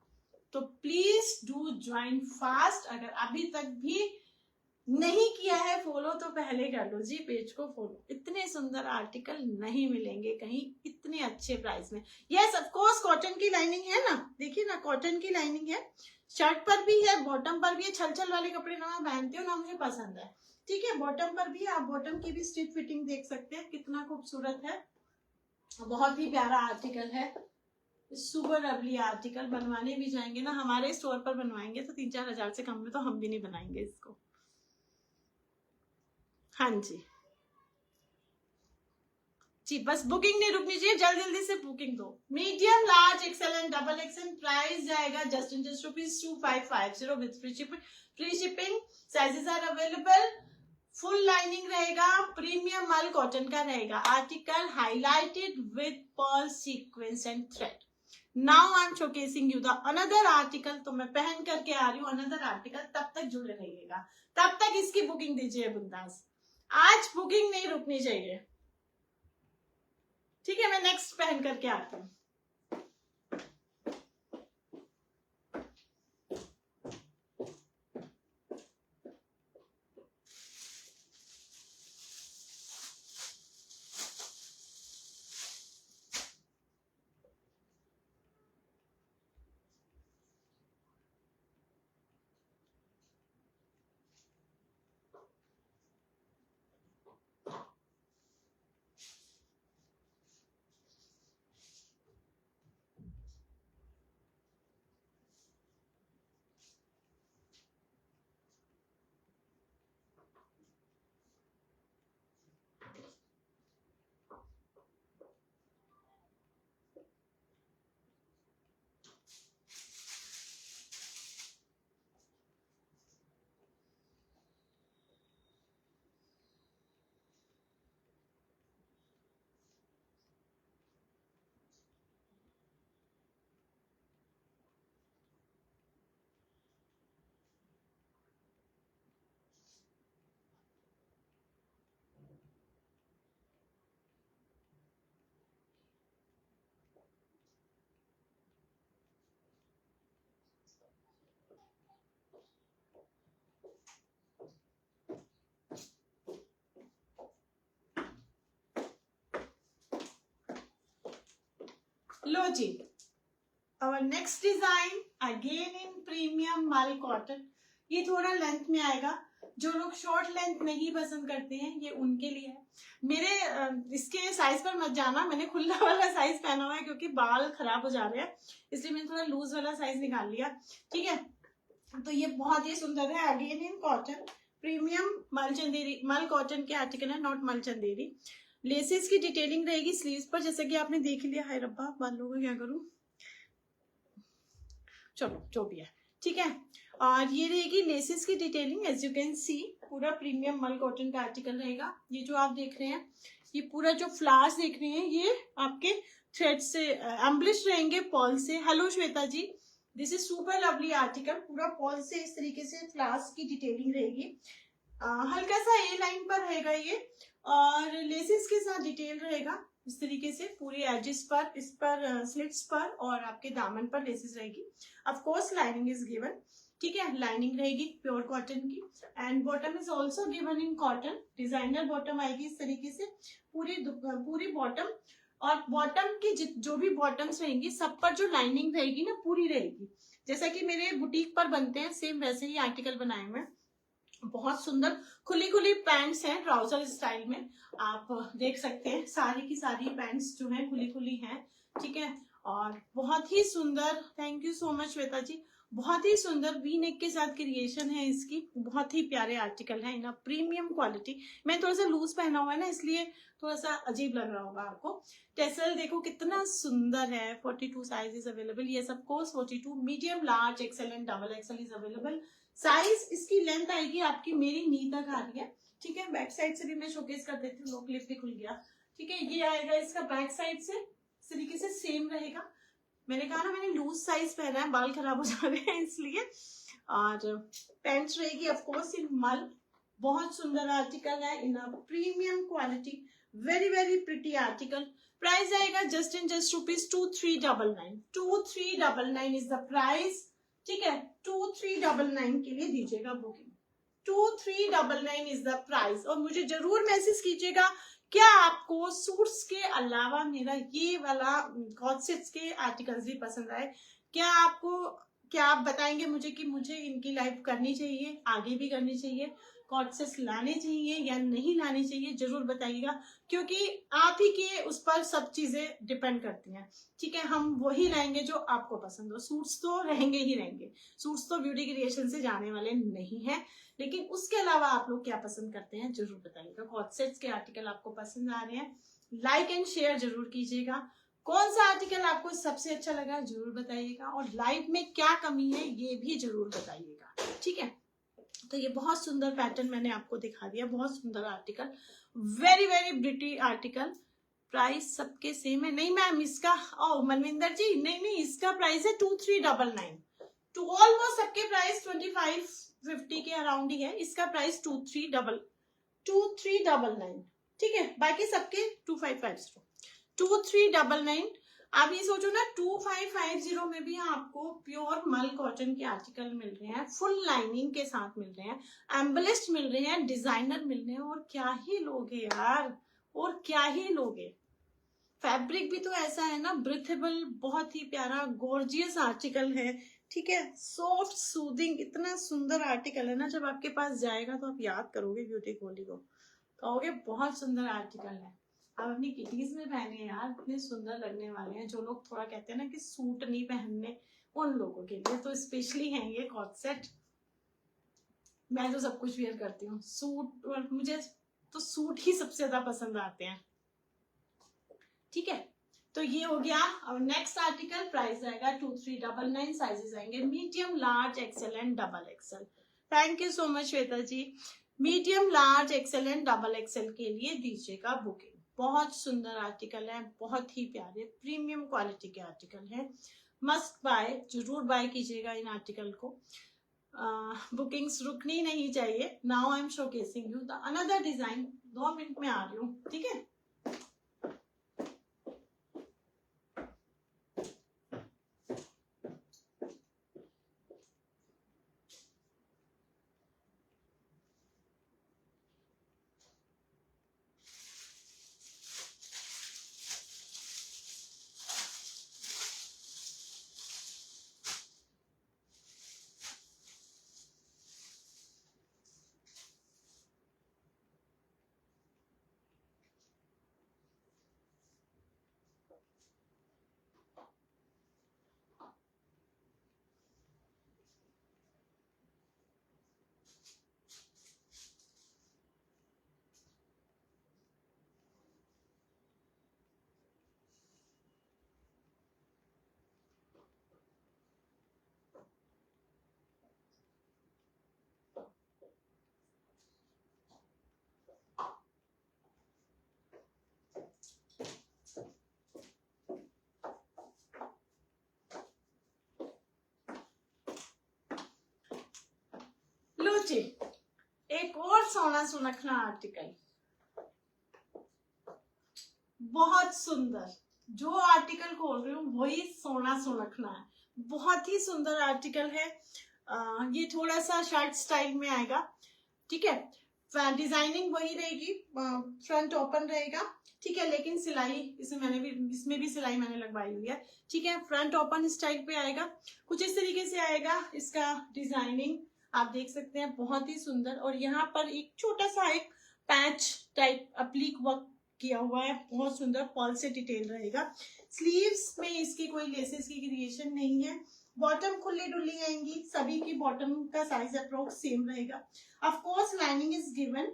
तो प्लीज डू ज्वाइन फास्ट। अगर अभी तक भी नहीं किया है फॉलो तो पहले कर लो जी पेज को फॉलो। इतने सुंदर आर्टिकल नहीं मिलेंगे कहीं इतने अच्छे प्राइस में। यस ऑफ कोर्स कॉटन की लाइनिंग है ना, देखिए ना कॉटन की लाइनिंग है, शर्ट पर भी है, बॉटम पर भी है। छल छल वाले कपड़े ना मैं पहनती हूँ ना, मुझे पसंद है। ठीक है, बॉटम पर भी आप बॉटम की भी स्टिच फिटिंग देख सकते हैं, कितना खूबसूरत है, बहुत ही प्यारा आर्टिकल है। Super lovely article. बनवाने भी जाएंगे ना हमारे स्टोर पर बनवाएंगे तो 3-4 हजार से कम में तो हम भी नहीं बनाएंगे इसको। हाँ जी बस बुकिंग नहीं रुकनी चाहिए, जल्दी जल्दी से बुकिंग दो। Medium large XL and double XL price जाएगा just ₹2550 with free shipping. Sizes are available. Full lining रहेगा, प्रीमियम माल कॉटन का रहेगा। Article highlighted with pearl sequence and thread. Now I am showcasing you the another article. तो मैं पहन करके आ रही हूँ अनदर आर्टिकल, तब तक जुड़े रहिएगा, तब तक इसकी बुकिंग दीजिए बिंदास। आज बुकिंग नहीं रुकनी चाहिए। ठीक है, मैं नेक्स्ट पहन करके आती हूँ। लो जी, our next design again in premium mal cotton। ये थोड़ा लेंथ में आएगा, जो लोग शॉर्ट लेंथ नहीं पसंद करते हैं ये उनके लिए है। मेरे इसके साइज पर मत जाना, मैंने खुला वाला साइज पहना हुआ है क्योंकि बाल खराब हो जा रहे हैं, इसलिए मैंने थोड़ा लूज वाला साइज निकाल लिया। ठीक है, तो ये बहुत ही सुंदर है, अगेन इन कॉटन, प्रीमियम मल चंदेरी, मल कॉटन के आर्टिकल है, नॉट मल चंदेरी। लेसेस की डिटेलिंग रहेगी स्लीव्स पर, जैसे कि आपने देख लिया। हाय रब्बा, बालों को क्या करूं, चलो जो भी है ठीक है। और ये रहेगी लेसेस की detailing, as you can see पूरा प्रीमियम मल कॉटन का आर्टिकल रहेगा। ये जो आप देख रहे हैं, ये पूरा जो फ्लावर्स देख रहे हैं ये आपके थ्रेड से एम्ब्लिश रहेंगे, पॉल से। Hello Shweta ji, this is super lovely article. पूरा पॉल से इस तरीके से फ्लावर्स की डिटेलिंग रहेगी, हल्का सा ए लाइन पर रहेगा ये, और लेसेस के साथ डिटेल रहेगा इस तरीके से पूरे एजेस पर, इस पर स्लिट्स पर, और आपके दामन पर लेसेस रहेगी। Of course lining is given. ठीक है, लाइनिंग रहेगी प्योर कॉटन की, and bottom is also given in cotton. Designer bottom आएगी इस तरीके से, पूरी बॉटम, और बॉटम की जो भी बॉटम्स रहेंगी सब पर जो लाइनिंग रहेगी ना पूरी रहेगी, जैसा कि मेरे बुटीक पर बनते हैं सेम वैसे ही आर्टिकल बनाए हुए हैं। बहुत सुंदर खुली खुली पैंट्स हैं ट्राउजर स्टाइल में, आप देख सकते हैं सारी की सारी पैंट्स जो हैं खुली खुली हैं। ठीक है, और बहुत ही सुंदर, thank you so much Shweta ji, बहुत ही सुंदर वी नेक के साथ क्रिएशन है इसकी, बहुत ही प्यारे आर्टिकल है, इन प्रीमियम क्वालिटी। मैं थोड़ा सा लूज पहना हुआ है ना, इसलिए थोड़ा सा अजीब लग रहा होगा आपको। टेसल देखो कितना सुंदर है, 42 साइज इज अवेलेबल। ये सब course 42, medium large XL and double XL is available. Size इसकी लेंथ आएगी आपकी मेरी नी तक आ रही है। ठीक है, बैक साइड से भी मैं शोकेस कर देती हूँ, लो क्लिप भी खुल गया। ठीक है, ये आएगा इसका बैक साइड से इस तरीके से सेम रहेगा। मैंने कहा ना मैंने लूज साइज पहना है, बाल खराब हो जा रहे हैं इसलिए। और पैंट रहेगी ऑफ कोर्स इन मल, बहुत सुंदर आर्टिकल है in premium quality, very very pretty article. Price आएगा just and just ₹2399। 2399 is the price, ठीक है। 2399 के लिए दीजिएगा बुकिंग। 2399 is the price. और मुझे जरूर मैसेज कीजिएगा क्या आपको सूट्स के अलावा मेरा ये वाला कॉर्सेट्स के आर्टिकल्स भी पसंद आए। क्या आप बताएंगे मुझे कि मुझे इनकी लाइव करनी चाहिए, आगे भी करनी चाहिए, कॉर्सेट्स लाने चाहिए या नहीं लाने चाहिए, जरूर बताइएगा, क्योंकि आप ही के उस पर सब चीजें डिपेंड करती हैं, ठीक है। हम वही लाएंगे जो आपको पसंद हो। सूट्स तो रहेंगे ही रहेंगे, सूट्स तो ब्यूटी क्रिएशन से जाने वाले नहीं है, लेकिन उसके अलावा आप लोग क्या पसंद करते हैं जरूर बताइएगा। कॉर्सेट्स के आर्टिकल आपको पसंद आ रहे हैं, लाइक एंड शेयर जरूर कीजिएगा। कौन सा आर्टिकल आपको सबसे अच्छा लगा जरूर बताइएगा, और लाइव में क्या कमी है ये भी जरूर बताइएगा, ठीक है। तो ये बहुत सुंदर पैटर्न मैंने आपको दिखा दिया, बहुत सुंदर article, very very pretty article. Price सबके सेम है? नहीं मैम, इसका मनविंदर जी नहीं, इसका प्राइस है 2399। टू ऑलमोस्ट सबके प्राइस 2550 के अराउंड ही है, इसका प्राइस 2399, ठीक है। बाकी सबके 2550, 2399। आप ये सोचो ना, 2550 में भी आपको प्योर मल कॉटन के आर्टिकल मिल रहे हैं, फुल लाइनिंग के साथ मिल रहे हैं, एम्बलिस्ड मिल रहे हैं, डिजाइनर मिल रहे हैं, और क्या ही लोगे यार, और क्या ही लोगे। फैब्रिक भी तो ऐसा है ना, ब्रीथेबल, बहुत ही प्यारा गॉर्जियस आर्टिकल है, ठीक है। सॉफ्ट सूदिंग, इतना सुंदर आर्टिकल है ना, जब आपके पास जाएगा तो आप याद करोगे ब्यूटी कोली को, कहोगे बहुत सुंदर आर्टिकल है। आप अपनी किटीज में पहने यार, इतने सुंदर लगने वाले हैं। जो लोग थोड़ा कहते हैं ना कि सूट नहीं पहनने, उन लोगों के लिए तो स्पेशली है ये कॉर्सेट। मैं तो सब कुछ वेयर करती हूँ सूट, और मुझे तो सूट ही सबसे ज्यादा पसंद आते हैं, ठीक है। तो ये हो गया। और नेक्स्ट आर्टिकल प्राइस आएगा 2399, साइजेस आएंगे medium, large, XL and double XL. Thank you so much Shweta ji. Medium, large, XL and double XL के लिए दीजिएगा बुकिंग। बहुत सुंदर आर्टिकल है, बहुत ही प्यारे प्रीमियम क्वालिटी के आर्टिकल है, मस्ट बाय, जरूर बाय कीजिएगा इन आर्टिकल को। बुकिंग्स रुकनी नहीं चाहिए। Now I am showcasing you the another design. 2 minute में आ रही हूँ, ठीक है। लो जी, एक और सोना सुनखना आर्टिकल, बहुत सुंदर। जो आर्टिकल खोल रही हूँ वही सोना सुनखना है, बहुत ही सुंदर आर्टिकल है। ये थोड़ा सा शर्ट स्टाइल में आएगा, ठीक है। डिजाइनिंग वही रहेगी, फ्रंट ओपन रहेगा, ठीक है, लेकिन सिलाई इसमें भी सिलाई मैंने लगवाई हुई है, ठीक है। फ्रंट ओपन स्टाइल पे आएगा, कुछ इस तरीके से आएगा। इसका डिजाइनिंग आप देख सकते हैं, बहुत ही सुंदर। और यहाँ पर एक छोटा सा एक पैच टाइप अप्लीक वर्क किया हुआ है, बहुत सुंदर, फॉल से डिटेल रहेगा। स्लीव्स में इसकी कोई लेसेस की क्रिएशन नहीं है। बॉटम खुली डुली आएंगी, सभी की बॉटम का साइज अप्रोक्स सेम रहेगा। Of course lining is given,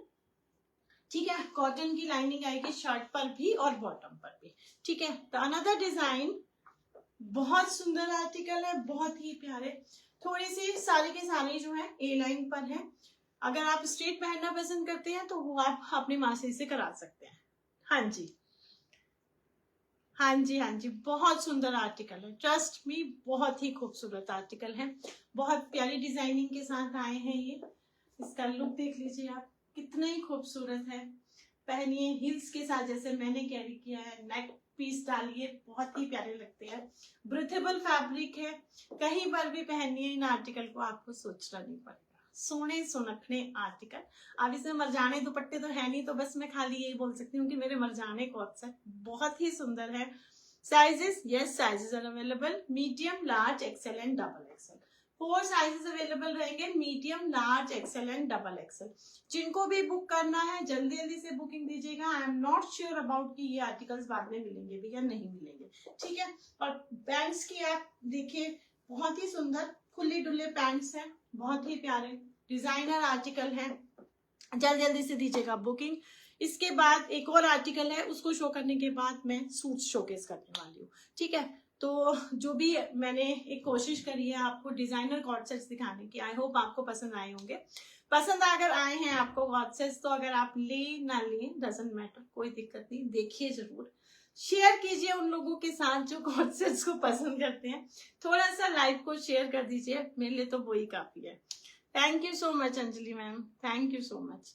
ठीक है। कॉटन की लाइनिंग आएगी शर्ट पर भी और बॉटम पर भी, ठीक है। तो अनदर डिजाइन, बहुत सुंदर आर्टिकल है, बहुत ही प्यारे। थोड़ी सी सारे के सारे जो है ए लाइन पर है। अगर आप स्ट्रेट पहनना पसंद करते हैं तो वो आप अपनी मासी से करा सकते हैं। हाँ जी, हाँ जी, हाँ जी, बहुत सुंदर आर्टिकल है, ट्रस्ट मी, बहुत ही खूबसूरत आर्टिकल है, बहुत प्यारी डिजाइनिंग के साथ आए हैं ये। इसका लुक देख लीजिए आप, कितना ही खूबसूरत है। पहनिए हील्स के साथ, जैसे मैंने कैरी किया है, नेक पीस डालिए, बहुत ही प्यारे लगते हैं। ब्रीथेबल फैब्रिक है, कहीं पर भी पहनिए इन आर्टिकल को, आपको सोचना नहीं पड़ेगा। सोने सुनखने आर्टिकल। अब इसमें मरजाने दुपट्टे तो है नहीं, तो बस मैं खाली यही बोल सकती हूँ कि मेरे मरजाने कॉट सेट बहुत ही सुंदर है। Sizes, yes sizes are available, medium, large, XL and double XL. 4 sizes available रहेंगे, medium, large, XL and double XL. जिनको भी बुक करना है जल्दी जल्दी से बुकिंग दीजिएगा। I am not sure about कि ये आर्टिकल्स बाद में मिलेंगे भी या नहीं मिलेंगे, ठीक है। और पैंट्स की आप देखिए, बहुत ही सुंदर खुले डुले पैंट्स हैं, बहुत ही प्यारे डिजाइनर आर्टिकल हैं। जल्दी जल्दी से दीजिएगा बुकिंग। इसके बाद एक और आर्टिकल है, उसको शो करने के बाद मैं सूट शोकेस करने वाली हूँ, ठीक है। तो जो भी मैंने एक कोशिश करी है आपको डिजाइनर कॉट सेट्स दिखाने की, आई होप आपको पसंद आए होंगे। पसंद अगर आए हैं आपको कॉट सेट्स, तो अगर आप ले ना ले डजंट मैटर, कोई दिक्कत नहीं, देखिए जरूर, शेयर कीजिए उन लोगों के साथ जो कॉट सेट्स को पसंद करते हैं। थोड़ा सा लाइव को शेयर कर दीजिए, मेरे लिए तो वही काफी है। Thank you so much Anjali ma'am, thank you so much,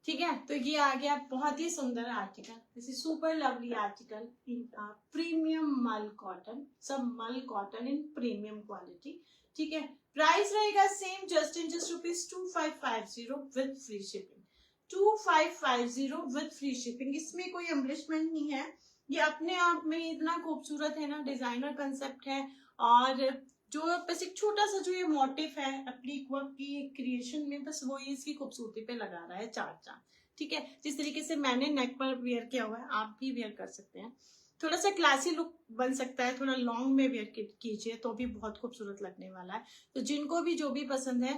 ठीक है। तो ये आ गया बहुत ही सुंदर article, this is super lovely article in premium मल कॉटन, सब मल कॉटन इन प्रीमियम क्वालिटी, ठीक है। प्राइस रहेगा same, just rupees 2550 with free shipping, 2550 with free shipping. इसमें कोई एम्बलिशमेंट नहीं है, ये अपने आप में इतना खूबसूरत है ना, डिजाइनर कंसेप्ट है। और जो बस एक छोटा सा जो ये मोटिव है एप्लिक वर्क की क्रिएशन में, बस वो इसकी खूबसूरती पे लगा रहा है चार चांद, ठीक है। जिस तरीके से मैंने नेक पर वेयर किया हुआ है, आप भी वेयर कर सकते हैं। थोड़ा सा क्लासी लुक बन सकता है, थोड़ा लॉन्ग में वेयर कीजिए तो भी बहुत खूबसूरत लगने वाला है। तो जिनको भी जो भी पसंद है,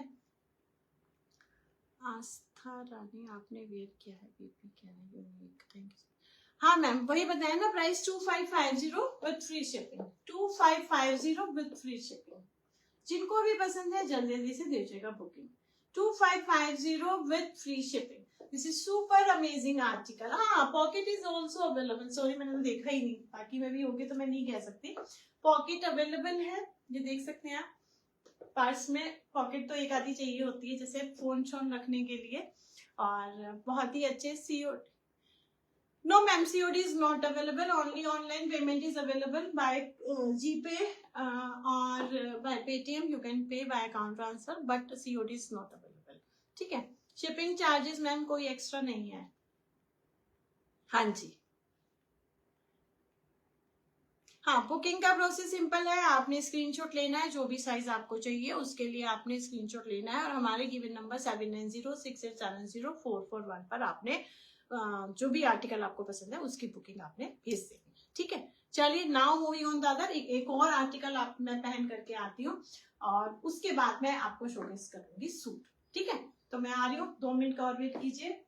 आस्था रानी आपने वेयर किया है, बीपी क्या है, यूनिक, थैंक यू। हाँ मैम, वही बताया ना, price 2550 with free shipping, 2550 with free shipping. जिनको भी पसंद है जल्दी जल्दी से दीजिएगा booking, 2550 with free shipping. This is super amazing article. हाँ, pocket is also available, sorry मैंने तो देखा ही नहीं, बाकी में भी होगी तो मैं नहीं कह सकती। पॉकेट अवेलेबल है, ये देख सकते हैं आप। पर्स में पॉकेट तो एक आधी चाहिए होती है, जैसे फोन शोन रखने के लिए। और बहुत ही अच्छे CO, no ma'am, COD is not available, only online payment is available by GPay or by Paytm, you can pay by account transfer, but COD is not available, ठीक है। शिपिंग चार्जेस मैम कोई extra नहीं है। हाँ जी, हाँ, booking का process simple है, आपने स्क्रीनशॉट लेना है, जो भी साइज आपको चाहिए उसके लिए आपने स्क्रीनशॉट लेना है, और हमारे गिवन नंबर 7906870441 पर आपने जो भी आर्टिकल आपको पसंद है उसकी बुकिंग आपने भेज देनी है, ठीक है। चलिए, now moving on the other, एक और आर्टिकल आप मैं पहन करके आती हूँ और उसके बाद मैं आपको शोकेस करूंगी सूट, ठीक है। तो मैं आ रही हूँ, 2 मिनट का और वेट कीजिए।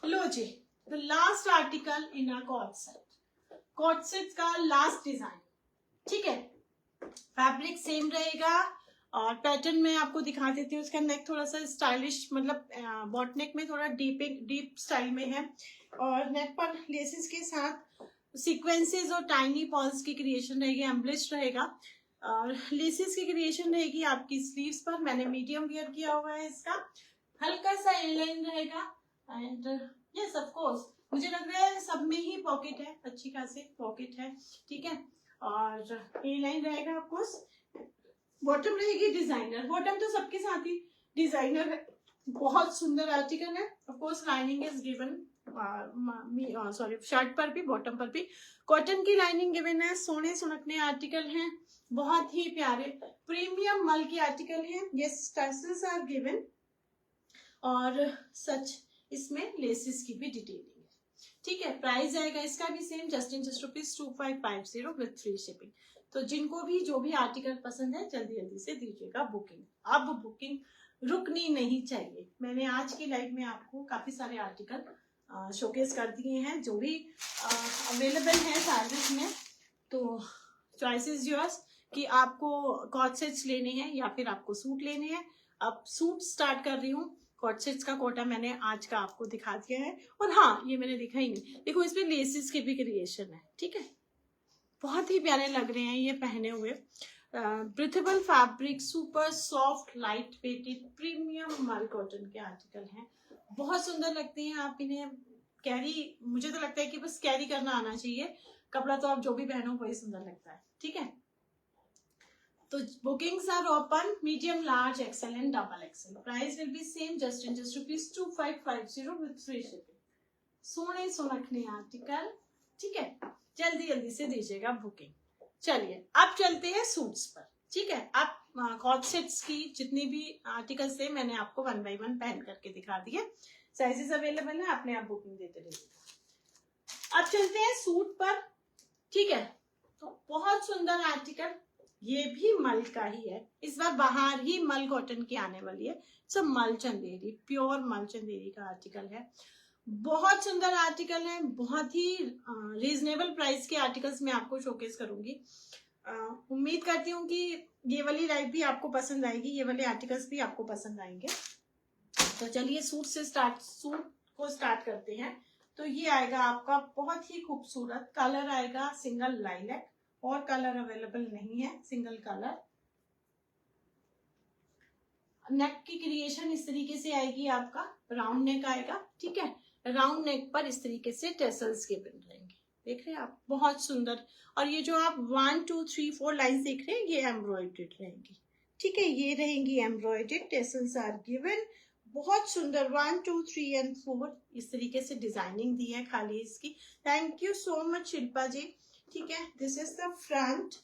लो जी, the last article in a cot set का लास्ट डिजाइन, ठीक है। फैब्रिक सेम रहेगा और पैटर्न में आपको दिखा देती हूँ। उसका नेक थोड़ा सा स्टाइलिश, मतलब बॉट नेक में थोड़ा डीप स्टाइल में है, और नेक पर लेसेस के साथ सीक्वेंसेस और टाइनी पॉल्स की क्रिएशन रहेगी, एम्बलिश्ड रहेगा, और लेसेस की क्रिएशन रहेगी आपकी स्लीव्स पर। मैंने मीडियम वियर किया हुआ है इसका, हल्का सा इनलाइन रहेगा। एंड यस ऑफ कोर्स, मुझे लग रहा है सब में ही पॉकेट है, अच्छी खासी पॉकेट है, ठीक है। और ए लाइन रहेगा आपको, बॉटम रहेगी डिजाइनर। बॉटम तो सबके साथ ही डिजाइनर है, बहुत सुंदर आर्टिकल है। Of course lining is given, sorry shirt पर भी बॉटम पर भी कॉटन की लाइनिंग गिवन है। सोने सुनकने आर्टिकल हैं, बहुत ही प्यारे प्रीमियम मल के आर्टिकल हैं। ये टर्सल्स आर गिवन और सच इसमें लेसेस की भी डिटेलिंग है, ठीक है। प्राइस आएगा इसका भी same, just ₹2550 with free shipping. तो जिनको भी जो भी आर्टिकल पसंद है जल्दी जल्दी से दीजिएगा बुकिंग। अब बुकिंग रुकनी नहीं चाहिए। मैंने आज की लाइव में आपको काफी सारे आर्टिकल शोकेस कर दिए हैं जो भी अवेलेबल है साइजेस में। तो चॉइस इज योर्स कि आपको कॉट सेट्स लेने हैं या फिर आपको सूट लेने हैं। अब सूट स्टार्ट कर रही हूँ, कॉट सेट्स का कोटा मैंने आज का आपको दिखा दिया है। और हाँ, ये मैंने दिखा ही नहीं, देखो इसमें लेसेस की भी क्रिएशन है, ठीक है। बहुत ही प्यारे लग रहे हैं ये पहने हुए। Breathable fabric, super soft light weighted premium मल कॉटन के आर्टिकल हैं, बहुत सुंदर लगते हैं। आप इन्हें कैरी, मुझे तो लगता है कि बस कैरी करना आना चाहिए, कपड़ा तो आप जो भी पहनो वही सुंदर लगता है, ठीक है। तो bookings are open, medium, large, XL and double XL. Price will be same, just ₹2550 with free shipping. सोने सुनखने आर्टिकल, ठीक है, जल्दी जल्दी से दीजिएगा बुकिंग। चलिए अब चलते हैं सूट्स पर, ठीक है। आप कॉट सेट्स की जितनी भी आर्टिकल्स थे मैंने आपको 1 बाय 1 पहन करके दिखा दिए। साइजेस अवेलेबल है, अपने आप बुकिंग देते रहिएगा। अब चलते हैं सूट पर, ठीक है। तो बहुत सुंदर आर्टिकल, ये भी मल का ही है, इस बार बाहर ही मल कॉटन की आने वाली है। सब मल चंदेरी, प्योर मल चंदेरी का आर्टिकल है। बहुत सुंदर आर्टिकल है, बहुत ही रीजनेबल प्राइस के आर्टिकल्स मैं आपको शोकेस करूंगी। उम्मीद करती हूँ कि ये वाली लाइव भी आपको पसंद आएगी, ये वाले आर्टिकल्स भी आपको पसंद आएंगे। तो चलिए सूट को स्टार्ट करते हैं। तो ये आएगा आपका बहुत ही खूबसूरत कलर, आएगा सिंगल लाइलैक, और कलर अवेलेबल नहीं है, सिंगल कलर। नेक की क्रिएशन इस तरीके से आएगी, आपका राउंड नेक आएगा, ठीक है। राउंड नेक पर इस तरीके से टेसल्स के बन रहेंगे, देख रहे हैं आप, बहुत सुंदर। और ये जो आप 1 2 3 4 लाइन देख रहे हैं ये एम्ब्रॉयडर्ड रहेंगी, ठीक है। ये रहेंगी एम्ब्रॉयडर्ड, टेसल्स आर गिवन, बहुत सुंदर। 1 2 3 एंड 4 इस तरीके से डिजाइनिंग दी है खाली इसकी। Thank you so much Shilpa ji, ठीक है। This is the front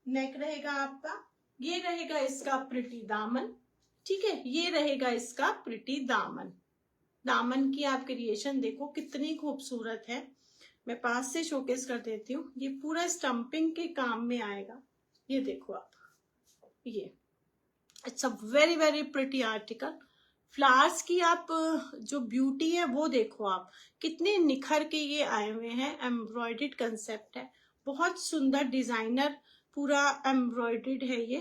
neck रहेगा आपका, ये रहेगा इसका प्रिटी दामन, ठीक है। ये रहेगा इसका प्रिटी दामन। दामन की आप क्रिएशन देखो कितनी खूबसूरत है, मैं पास से शोकेस कर देती हूँ। ये पूरा स्टम्पिंग के काम में आएगा, ये देखो आप, ये it's a very very pretty article. Flowers की आप जो ब्यूटी है वो देखो आप, कितने निखर के ये आए हुए हैं। एम्ब्रॉयडर्ड कंसेप्ट है, बहुत सुंदर डिजाइनर, पूरा एम्ब्रॉयडर्ड है ये,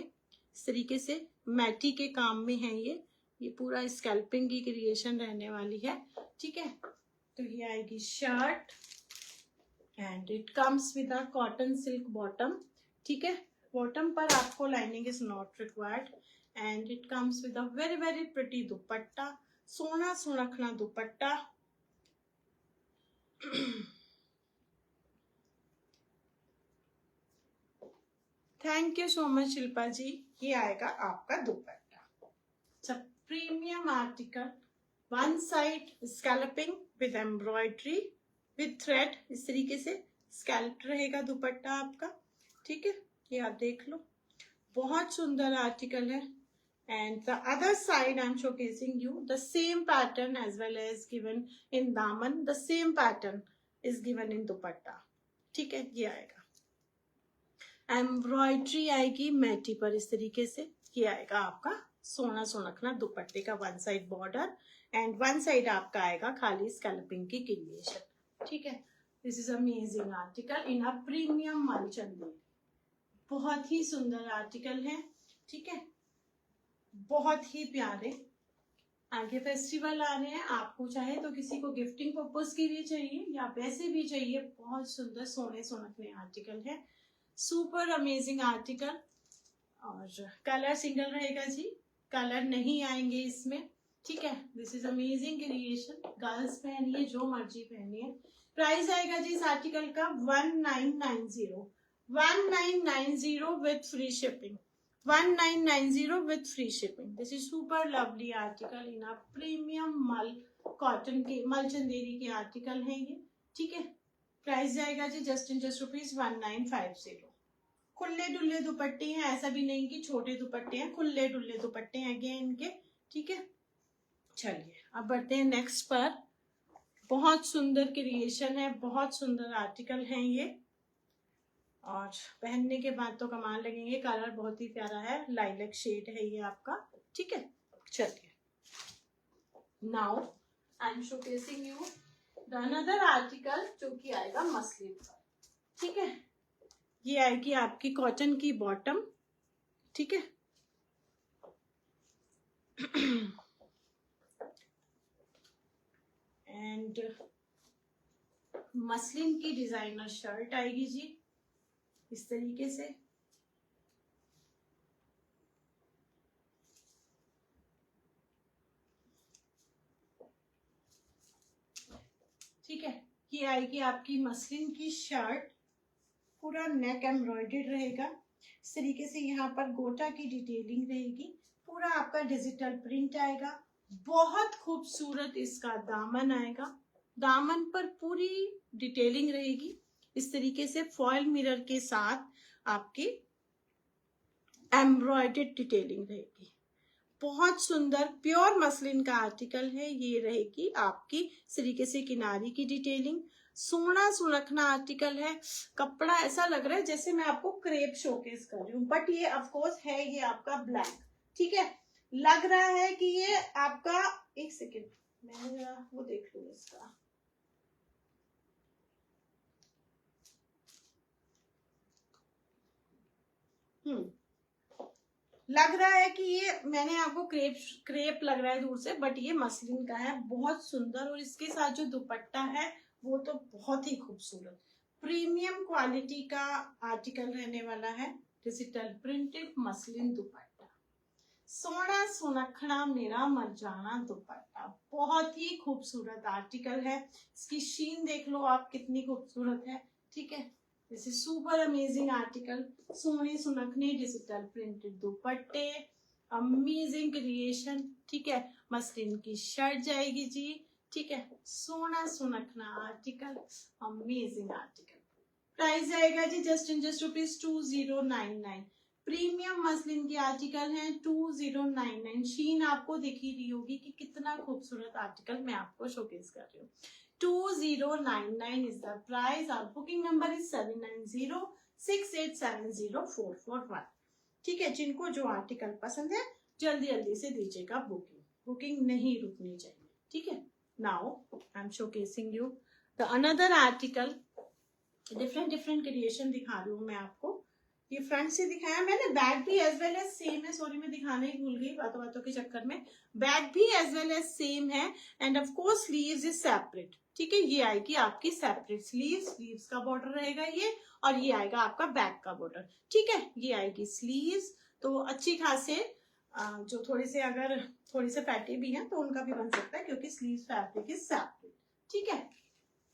इस तरीके से मैटी के काम में है ये पूरा स्कैल्पिंग की क्रिएशन रहने वाली है, ठीक है। तो ये आएगी shirt and it comes with a cotton silk bottom, ठीक है। बॉटम पर आपको lining is not required and it comes with a very very pretty dupatta, Sona Sunkhna dupatta. Thank you so much Shilpa ji. ये आएगा आपका दुपट्टा, सब premium article, one side scalloping with embroidery with thread, इस तरीके से स्कैल्प रहेगा दुपट्टा आपका, ठीक है। ये आप देख लो, बहुत सुंदर आर्टिकल है। And the other side I am showcasing you the same pattern as well as given in daman, the same pattern is given in dupatta, ठीक है। ये आएगा एम्ब्रॉयडरी आएगी मैटी पर इस तरीके से, ये आएगा आपका सोना सुनखना दुपट्टे का one side border and one side आपका आएगा खाली स्कैल्पिंग की क्रिएशन, ठीक है। This is amazing article in a premium मल चंदेरी, बहुत ही सुंदर आर्टिकल है, ठीक है, बहुत ही प्यारे। आगे फेस्टिवल आ रहे हैं, आपको चाहे तो किसी को गिफ्टिंग पर्पस के लिए चाहिए या वैसे भी चाहिए, बहुत सुंदर सोने सुनखने आर्टिकल है, सुपर अमेजिंग आर्टिकल। और कलर सिंगल रहेगा जी, कलर नहीं आएंगे इसमें, ठीक है। This is amazing creation, girls पहनिए जो मर्जी पहनिए। प्राइस आएगा जी इस आर्टिकल का 1990, 1990 with free shipping. 1990 with free shipping. This is super lovely article in a premium मल कॉटन के मल चंदेरी के आर्टिकल है ये, ठीक है। प्राइस जाएगा जी जस्ट इन जस्ट ₹1950। खुले डुल्ले दुपट्टे हैं, ऐसा भी नहीं कि छोटे दुपट्टे हैं, खुले डुल्ले दुपट्टे हैं अगेन इनके, ठीक है। चलिए अब बढ़ते हैं नेक्स्ट पर। बहुत सुंदर क्रिएशन है, बहुत सुंदर आर्टिकल है ये, और पहनने के बाद तो कमाल लगेंगे। कलर बहुत ही प्यारा है, लाइलैक शेड है ये आपका, ठीक है। चलिए now I am showcasing you the another article जो कि आएगा मसलिन पर, ठीक है। ये आएगी आपकी कॉटन की बॉटम, ठीक है। एंड मसलिन की डिजाइनर शर्ट आएगी जी इस तरीके से, ठीक है। ये आएगी आपकी मसलिन की शर्ट, पूरा नेक एम्ब्रॉयडर्ड रहेगा इस तरीके से, यहाँ पर गोटा की डिटेलिंग रहेगी, पूरा आपका डिजिटल प्रिंट आएगा, बहुत खूबसूरत इसका दामन आएगा, दामन पर पूरी डिटेलिंग रहेगी इस तरीके से, फॉयल मिरर के साथ आपकी एम्ब्रॉयडर्ड डिटेलिंग रहेगी। बहुत सुंदर प्योर मसलिन का आर्टिकल है, ये रहेगी आपकी इस तरीके से किनारी की डिटेलिंग, सोना सुनखना आर्टिकल है। कपड़ा ऐसा लग रहा है जैसे मैं आपको क्रेप शोकेस कर रही हूँ, बट ये ऑफ कोर्स है ये आपका ब्लैक, ठीक है। लग रहा है कि ये आपका, एक सेकेंड मैं जरा वो देख लूँ इसका, लग रहा है कि ये मैंने आपको क्रेप लग रहा है दूर से, बट ये मसलिन का है, बहुत सुंदर। और इसके साथ जो दुपट्टा है वो तो बहुत ही खूबसूरत, प्रीमियम क्वालिटी का आर्टिकल रहने वाला है, डिजिटल प्रिंटेड मसलिन दुपट्टा, सोना सुनखना मेरा मरजाना दुपट्टा, बहुत ही खूबसूरत आर्टिकल है। इसकी शीन देख लो आप कितनी खूबसूरत है, ठीक है। This is super amazing article, सोने सुनखने डिजिटल प्रिंटेड दुपट्टे, अमेजिंग क्रिएशन, ठीक है। मसलिन की शर्ट जाएगी जी, ठीक है। Sona Sunkhna article, amazing article. Price जाएगा जी just in just ₹2099। Premium muslin की आर्टिकल है, 2099। शीन आपको दिख ही रही होगी कि कितना खूबसूरत आर्टिकल मैं आपको शोकेस कर रही हूँ। 2099 is the price. Our booking number is 7906870441। ठीक है, जिनको जो आर्टिकल पसंद है जल्दी जल्दी से दीजिएगा बुकिंग नहीं रुकनी चाहिए, ठीक है। Now I am showcasing you the another article, different creation दिखा रही हूँ मैं आपको। ये फ्रंट से दिखाया मैंने, बैक भी एज वेल एज सेम है, सॉरी मैं दिखाना ही भूल गई बातों के चक्कर में, बैक भी एज वेल एज सेम है, end of course sleeves is separate, ठीक है। ये आएगी आपकी सेपरेट स्लीव्स का बॉर्डर रहेगा ये, और ये आएगा आपका बैक का बॉर्डर, ठीक है। ये आएगी स्लीव्स, तो अच्छी खासे जो थोड़े से फैटे भी हैं तो उनका भी बन सकता है, क्योंकि स्लीव फैब्रिक इज सेपरेट, ठीक है।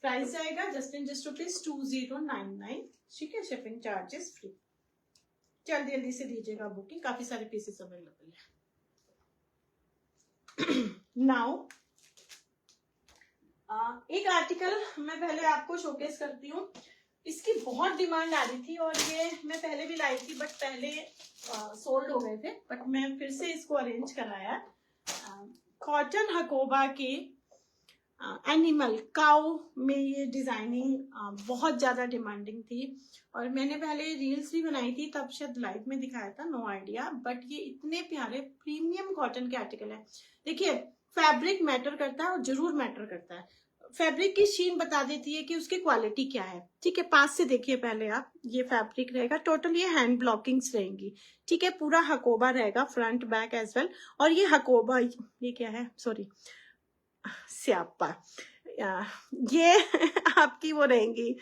प्राइस आएगा जस्ट इन जस्ट ₹2099, ठीक है। Shipping charges free. जल्दी से दीजिएगा बुकिंग, काफी सारे पीसेस अवेलेबल है। नाउ एक आर्टिकल मैं पहले आपको शोकेस करती हूँ, इसकी बहुत डिमांड आ रही थी और ये मैं पहले भी लाई थी, बट पहले सोल्ड हो गए थे, बट मैं फिर से इसको अरेंज कराया। कॉटन हकोबा के एनिमल काउ में ये डिजाइनिंग बहुत ज्यादा डिमांडिंग थी, और मैंने पहले रील्स भी बनाई थी, तब शायद लाइव में दिखाया था, नो आइडिया, बट ये इतने प्यारे प्रीमियम कॉटन के आर्टिकल है। देखिए फैब्रिक मैटर करता है, और जरूर मैटर करता है। फैब्रिक की शीन बता देती है कि उसकी क्वालिटी क्या है, ठीक है। पास से देखिए पहले आप, ये फैब्रिक रहेगा, टोटल ये हैंड ब्लॉकिंग्स रहेंगी, ठीक है। पूरा हकोबा रहेगा, फ्रंट बैक एज वेल, और ये हकोबा, ये क्या है, सॉरी स्यापा, ये आपकी वो रहेंगी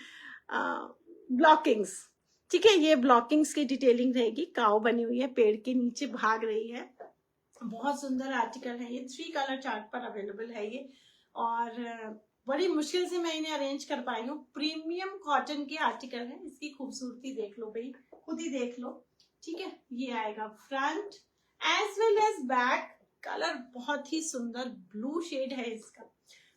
ब्लॉकिंग्स, ठीक है। ये ब्लॉकिंग्स की डिटेलिंग रहेगी, काऊ बनी हुई है, पेड़ के नीचे भाग रही है, बहुत सुंदर आर्टिकल है ये। 3 कलर चार्ट पर अवेलेबल है ये, और बड़ी मुश्किल से मैं इन्हें अरेंज कर पाई हूँ। प्रीमियम कॉटन के आर्टिकल है, इसकी खूबसूरती देख लो भाई, खुद ही देख लो। ठीक है, ये आएगा front as well as back. Colour बहुत ही सुंदर ब्लू शेड है इसका,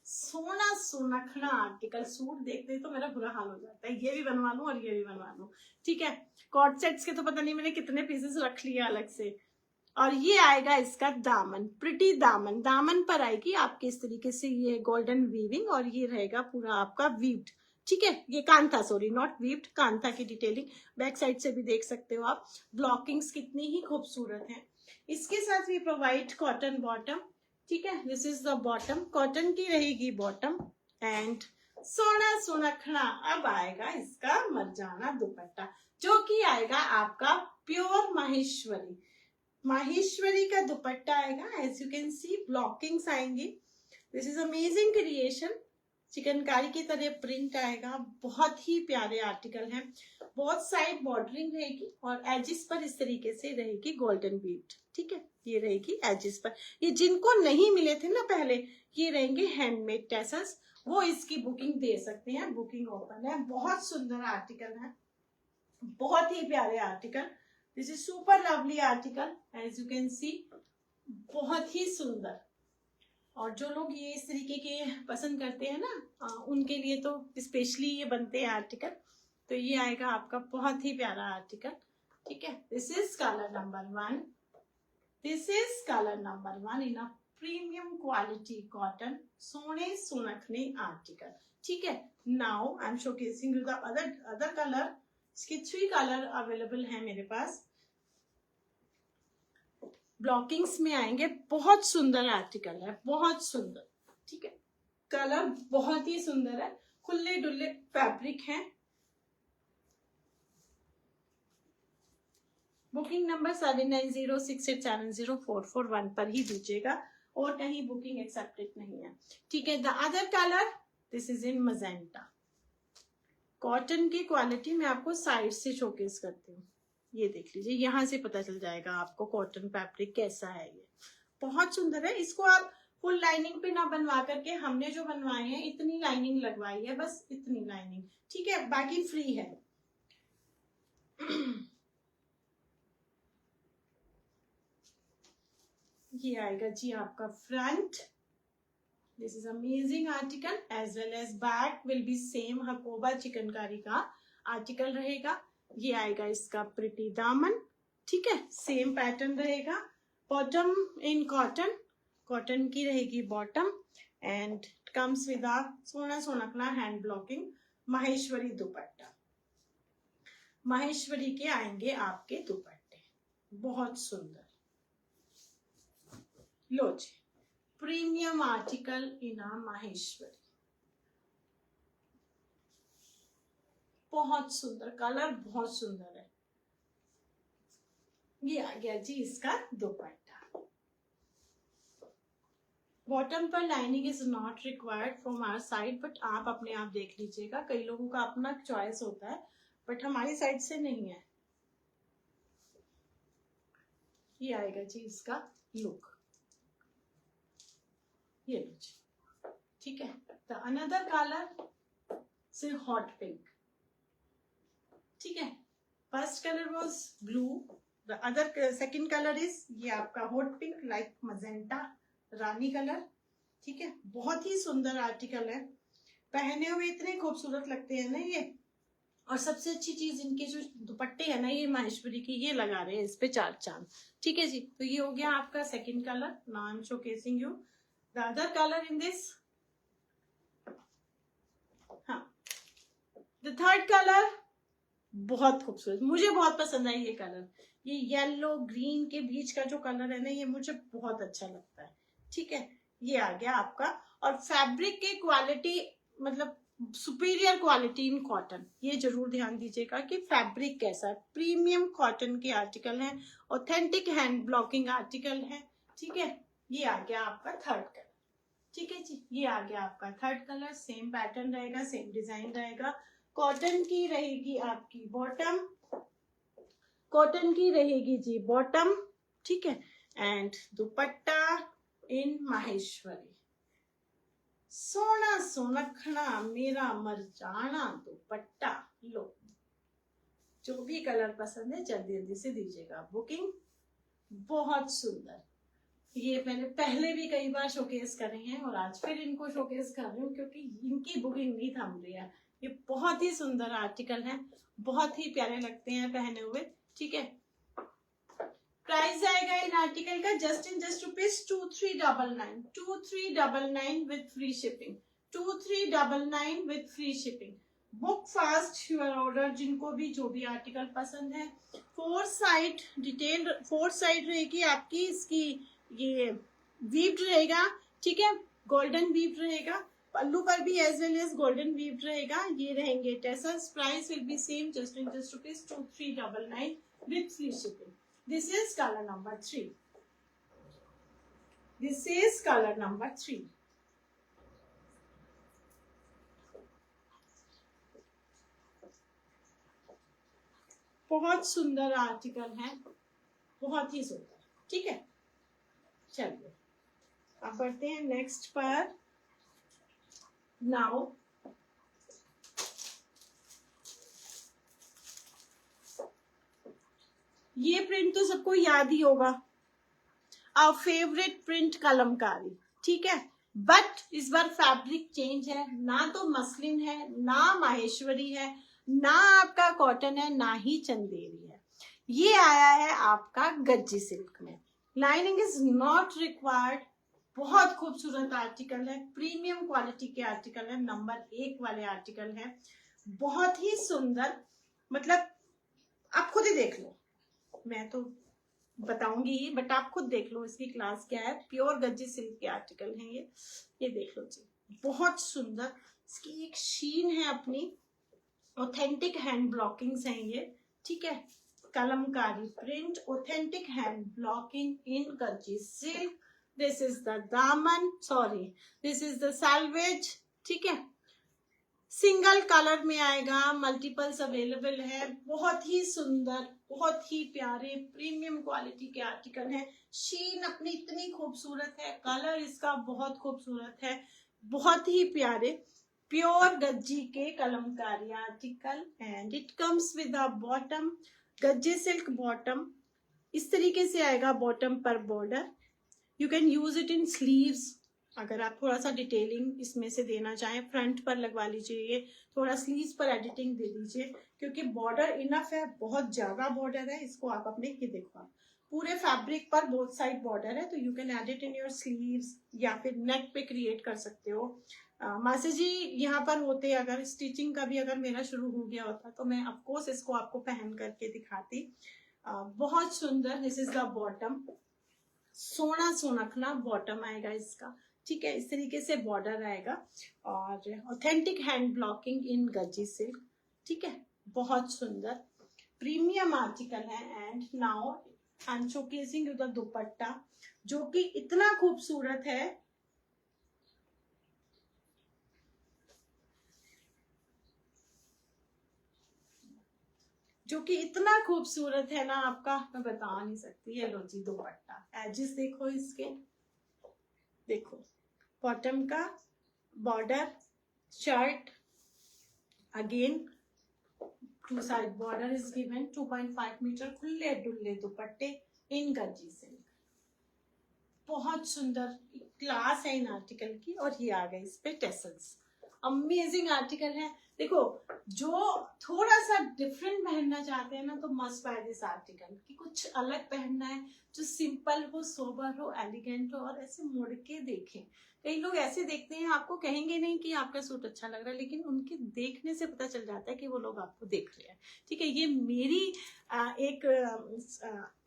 सोना सुनखना आर्टिकल। सूट देखते तो मेरा बुरा हाल हो जाता है, ये भी बनवा लूं और ये भी बनवा लूं। ठीक है, कॉट सेट्स के तो पता नहीं मैंने कितने पीसेस रख लिए अलग से। और ये आएगा इसका दामन, प्रिटी दामन। दामन पर आएगी आपके इस तरीके से ये गोल्डन वीविंग, और ये रहेगा पूरा आपका वीव्ड। ठीक है, ये kantha, sorry not weaved, kantha की डिटेलिंग। बैक साइड से भी देख सकते हो आप, ब्लॉकिंग्स कितनी ही खूबसूरत है। इसके साथ भी प्रोवाइड कॉटन बॉटम। ठीक है, this is the bottom, cotton की रहेगी बॉटम। एंड सोना सुनखना अब आएगा इसका मरजाना दुपट्टा, जो कि आएगा आपका प्योर माहेश्वरी। माहेश्वरी का दुपट्टा आएगा। एज यू कैन सी ब्लॉकिंग्स आएंगी। This is amazing creation. Chikankari की तरह प्रिंट आएगा, बहुत ही प्यारे आर्टिकल हैं। बहुत साइड बॉर्डरिंग रहेगी और एजिस पर इस तरीके से रहेगी गोल्डन बीट। ठीक है, ये रहेगी एजिस पर। ये जिनको नहीं मिले थे ना पहले, ये रहेंगे हैंडमेड टैसल्स, वो इसकी बुकिंग दे सकते हैं। बुकिंग ओपन है। बहुत सुंदर आर्टिकल है, बहुत ही प्यारे article. This is super lovely article, as you can see, बहुत ही सुंदर। और जो लोग ये इस तरीके के पसंद करते हैं ना, उनके लिए तो स्पेशली ये बनते हैं आर्टिकल। तो ये आएगा आपका बहुत ही प्यारा आर्टिकल। ठीक है, this is colour number 1। This is colour number 1 in a premium quality cotton, सोने सुनखने आर्टिकल। ठीक है, now I am showcasing you the other colour. इसके 3 कलर अवेलेबल हैं मेरे पास। ब्लॉकिंग्स में आएंगे, बहुत सुंदर आर्टिकल है, बहुत सुंदर। ठीक है, कलर बहुत ही सुंदर है, खुले डुल्ले फैब्रिक है। बुकिंग नंबर 7906870441 पर ही दीजिएगा, और कहीं बुकिंग एक्सेप्टेड नहीं है। ठीक है, the other colour, this is in magenta. Cotton की क्वालिटी मैं आपको साइड से शोकेस करती हूँ। ये देख लीजिए, यहाँ से पता चल जाएगा आपको कॉटन फैब्रिक कैसा है। ये बहुत सुंदर है। इसको आप फुल लाइनिंग पे ना बनवा करके, हमने जो बनवाए हैं इतनी लाइनिंग लगवाई है, बस इतनी लाइनिंग। ठीक है, बाकी फ्री है। ये आएगा जी आपका front. This is amazing article. As well as back will be same, Hakoba chikankari का आर्टिकल रहेगा। ये आएगा इसका प्रिटी दामन। ठीक है, सेम पैटर्न रहेगा। बॉटम इन कॉटन, कॉटन की रहेगी बॉटम। एंड कम्स विद आ सोना सोनकना हैंड ब्लॉकिंग माहेश्वरी दुपट्टा। माहेश्वरी के आएंगे आपके दुपट्टे, बहुत सुंदर। लो जी, प्रीमियम आर्टिकल इन आ माहेश्वरी, बहुत सुंदर कलर, बहुत सुंदर है। ये आ गया जी इसका दुपट्टा। बॉटम पर lining is not required from our side, but आप अपने आप देख लीजिएगा, कई लोगों का अपना चॉइस होता है, बट हमारी साइड से नहीं है। ये आएगा जी इसका लुक, ये लो जी। ठीक है, द अनदर कलर से हॉट पिंक। ठीक है, first colour was blue, the other second colour is ये आपका हॉट पिंक लाइक मजेंटा, रानी कलर। ठीक है, बहुत ही सुंदर आर्टिकल है, पहने हुए इतने खूबसूरत लगते हैं ना ये। और सबसे अच्छी चीज, इनके जो दुपट्टे है ना, ये माहेश्वरी की, ये लगा रहे हैं इस पे 4 चांद। ठीक है जी, तो ये हो गया आपका second colour. Now I am showcasing you the other colour in this. हाँ, द थर्ड कलर बहुत खूबसूरत, मुझे बहुत पसंद है ये कलर। ये येलो ग्रीन के बीच का जो कलर है ना, ये मुझे बहुत अच्छा लगता है। ठीक है, ये आ गया आपका। और फैब्रिक की क्वालिटी, मतलब सुपीरियर क्वालिटी इन कॉटन, ये जरूर ध्यान दीजिएगा कि फैब्रिक कैसा है। प्रीमियम कॉटन के आर्टिकल है, ऑथेंटिक हैंड ब्लॉकिंग आर्टिकल है। ठीक है, ये आ गया आपका थर्ड कलर। ठीक है जी, ये आ गया आपका थर्ड कलर। सेम पैटर्न रहेगा, सेम डिजाइन रहेगा। कॉटन की रहेगी आपकी बॉटम, कॉटन की रहेगी जी बॉटम। ठीक है, एंड दुपट्टा इन माहेश्वरी, सोना सोनखना मेरा मरजाना दुपट्टा। लो, जो भी कलर पसंद है जल्दी जल्दी से दीजिएगा बुकिंग। बहुत सुंदर, ये मैंने पहले भी कई बार शोकेस करे हैं और आज फिर इनको शोकेस कर रही हूँ क्योंकि इनकी बुकिंग नहीं थम रही है। ये बहुत ही सुंदर आर्टिकल है, बहुत ही प्यारे लगते हैं पहने हुए। ठीक है, प्राइस आएगा इन आर्टिकल का just rupees 2399, 2399 with free shipping, 2399 with free shipping. Book fast your order, जिनको भी जो भी आर्टिकल पसंद है। 4 साइड डिटेल, 4 साइड रहेगी आपकी इसकी, ये वीव्ड रहेगा। ठीक है, गोल्डन वीव्ड रहेगा, पल्लू पर भी as well as golden weaved रहेगा। ये रहेंगे tassels. Price will be same just rupees 2399 with free shipping. This is color number 3. This is color number 3. बहुत सुंदर आर्टिकल है, बहुत ही सुंदर। ठीक है, चलिए अब बढ़ते हैं नेक्स्ट पर। नाउ ये प्रिंट तो सबको याद ही होगा, आवर फेवरेट प्रिंट कलमकारी। ठीक है, बट इस बार फैब्रिक चेंज है, ना तो मसलिन है, ना माहेश्वरी है, ना आपका कॉटन है, ना ही चंदेरी है। ये आया है आपका गज्जी सिल्क में। Lining is not required. बहुत खूबसूरत आर्टिकल है, प्रीमियम क्वालिटी के आर्टिकल है, नंबर 1 वाले आर्टिकल है, बहुत ही सुंदर। मतलब आप खुद ही देख लो, मैं तो बताऊंगी बट आप खुद देख लो इसकी क्लास क्या है। प्योर गज्जी सिल्क के आर्टिकल हैं ये देख लो जी, बहुत सुंदर। इसकी एक शीन है अपनी, ऑथेंटिक हैंड ब्लॉकिंग्स हैं ये। ठीक है, kalamkari print, authentic hand blocking in gajji silk. This is the daman, sorry this is the selvage. ठीक है, सिंगल कलर में आएगा, मल्टीपल्स अवेलेबल है। बहुत ही सुंदर, बहुत ही प्यारे प्रीमियम क्वालिटी के आर्टिकल हैं। शीन अपनी इतनी खूबसूरत है, कलर इसका बहुत खूबसूरत है, बहुत ही प्यारे प्योर गज्जी के Kalamkari article. And it comes with a bottom, Gajji silk bottom. इस तरीके से आएगा बॉटम पर border. You can use it in sleeves, अगर आप थोड़ा सा डिटेलिंग इसमें से देना चाहें फ्रंट पर लगवा लीजिए, ये थोड़ा स्लीव्स पर एडिटिंग दे दीजिए क्योंकि बॉर्डर इनफ है, बहुत ज्यादा बॉर्डर है। इसको आप अपने, ये देखो आप पूरे फैब्रिक पर बोथ साइड बॉर्डर है, तो you can add it in your sleeves या फिर नेक पे क्रिएट कर सकते हो। मासी जी यहाँ पर होते, अगर स्टिचिंग का भी अगर मेरा शुरू हो गया होता तो मैं ऑफकोर्स इसको आपको पहन करके दिखाती। बहुत सुंदर। दिस इज द बॉटम, सोना सोनखना बॉटम आएगा इसका। ठीक है, इस तरीके से बॉर्डर आएगा और authentic hand blocking in gajji silk. ठीक है, बहुत सुंदर प्रीमियम आर्टिकल है। And now I am showcasing you the दुपट्टा, जो कि इतना खूबसूरत है। जो कि इतना खूबसूरत है ना, आपका मैं बता नहीं सकती। है लो जी दुपट्टा, एजेस देखो इसके, देखो बॉटम का border, shirt again 2 side border is given, 2.5 metre खुले डुल्ले दुपट्टे इन गज्जी सिल्क। बहुत सुंदर क्लास है इन आर्टिकल की। और ये आ गए इस पे टेसल्स, अमेजिंग आर्टिकल है। देखो, जो थोड़ा सा डिफरेंट पहनना चाहते हैं ना तो मस्ट बाय दिस आर्टिकल, कि कुछ अलग पहनना है, जो सिंपल हो, सोबर हो, एलिगेंट हो और ऐसे मुड़ के देखें। कई लोग ऐसे देखते हैं, आपको कहेंगे नहीं कि आपका सूट अच्छा लग रहा है, लेकिन उनके देखने से पता चल जाता है कि वो लोग आपको देख रहे हैं। ठीक है, ये मेरी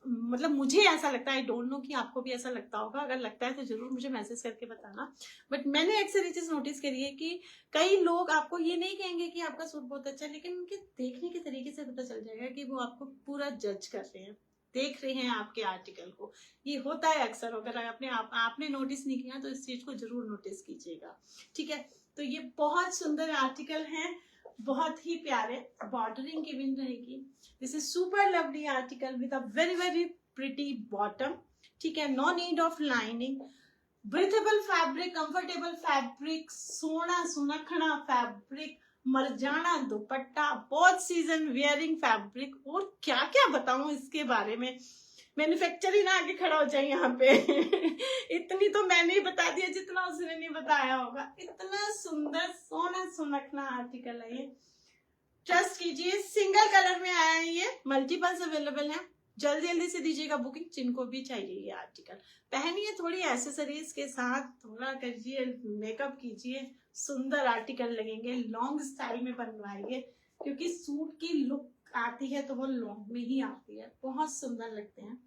मतलब मुझे ऐसा लगता है, आई डोंट नो कि आपको भी ऐसा लगता होगा। अगर लगता है तो जरूर मुझे मैसेज करके बताना। बट मैंने अक्सर ये चीज नोटिस करी है कि कई लोग आपको ये नहीं कहेंगे कि आपका सूट बहुत अच्छा है, लेकिन उनके देखने के तरीके से पता चल जाएगा कि वो आपको पूरा जज कर रहे हैं, देख रहे हैं आपके आर्टिकल को। ये होता है अक्सर, अगर आपने नोटिस नहीं किया तो इस चीज को जरूर नोटिस कीजिएगा। ठीक है, तो ये बहुत सुंदर आर्टिकल है, बहुत ही प्यारे, बॉर्डरिंग की विन रहेगी। This is super lovely article with a very very pretty bottom. ठीक है, no need of lining, breathable fabric, comfortable fabric, सोना सुनखना फैब्रिक, मरजाना दुपट्टा, बहुत सीजन वेयरिंग फैब्रिक, और क्या क्या बताऊं इसके बारे में, मैन्युफैक्चर ही ना आगे खड़ा हो जाए यहाँ पे इतनी तो मैंने ही बता दिया जितना उसने नहीं बताया होगा। इतना सुंदर सोना सुनखना आर्टिकल है ये, ट्रस्ट कीजिए। सिंगल कलर में आया है ये, मल्टीपल्स अवेलेबल है, जल्दी जल्दी से दीजिएगा बुकिंग जिनको भी चाहिए ये आर्टिकल। पहनिए, थोड़ी एसेसरीज के साथ थोड़ा करिए, मेकअप कीजिए, सुंदर आर्टिकल लगेंगे। लॉन्ग स्टाइल में बनवाइए, क्योंकि सूट की लुक आती है तो वो लॉन्ग में ही आती है, बहुत सुंदर लगते हैं।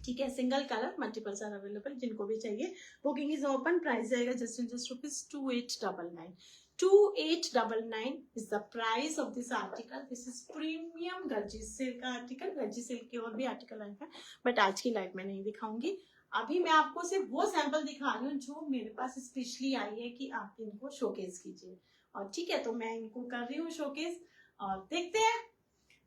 ठीक है, single colour, multiples are available, जिनको भी चाहिए। बुकिंग इज ओपन, प्राइस जाएगा just ₹2899। 2899 is the price of this article. This is premium gajji silk का आर्टिकल। गर्जी सिल्क के और भी आर्टिकल आएगा, बट आज की लाइव में नहीं दिखाऊंगी। अभी मैं आपको सिर्फ वो सैंपल दिखा रही हूँ जो मेरे पास स्पेशली आई है कि आप इनको शोकेस कीजिए। और ठीक है, तो मैं इनको कर रही हूँ शोकेस, और देखते हैं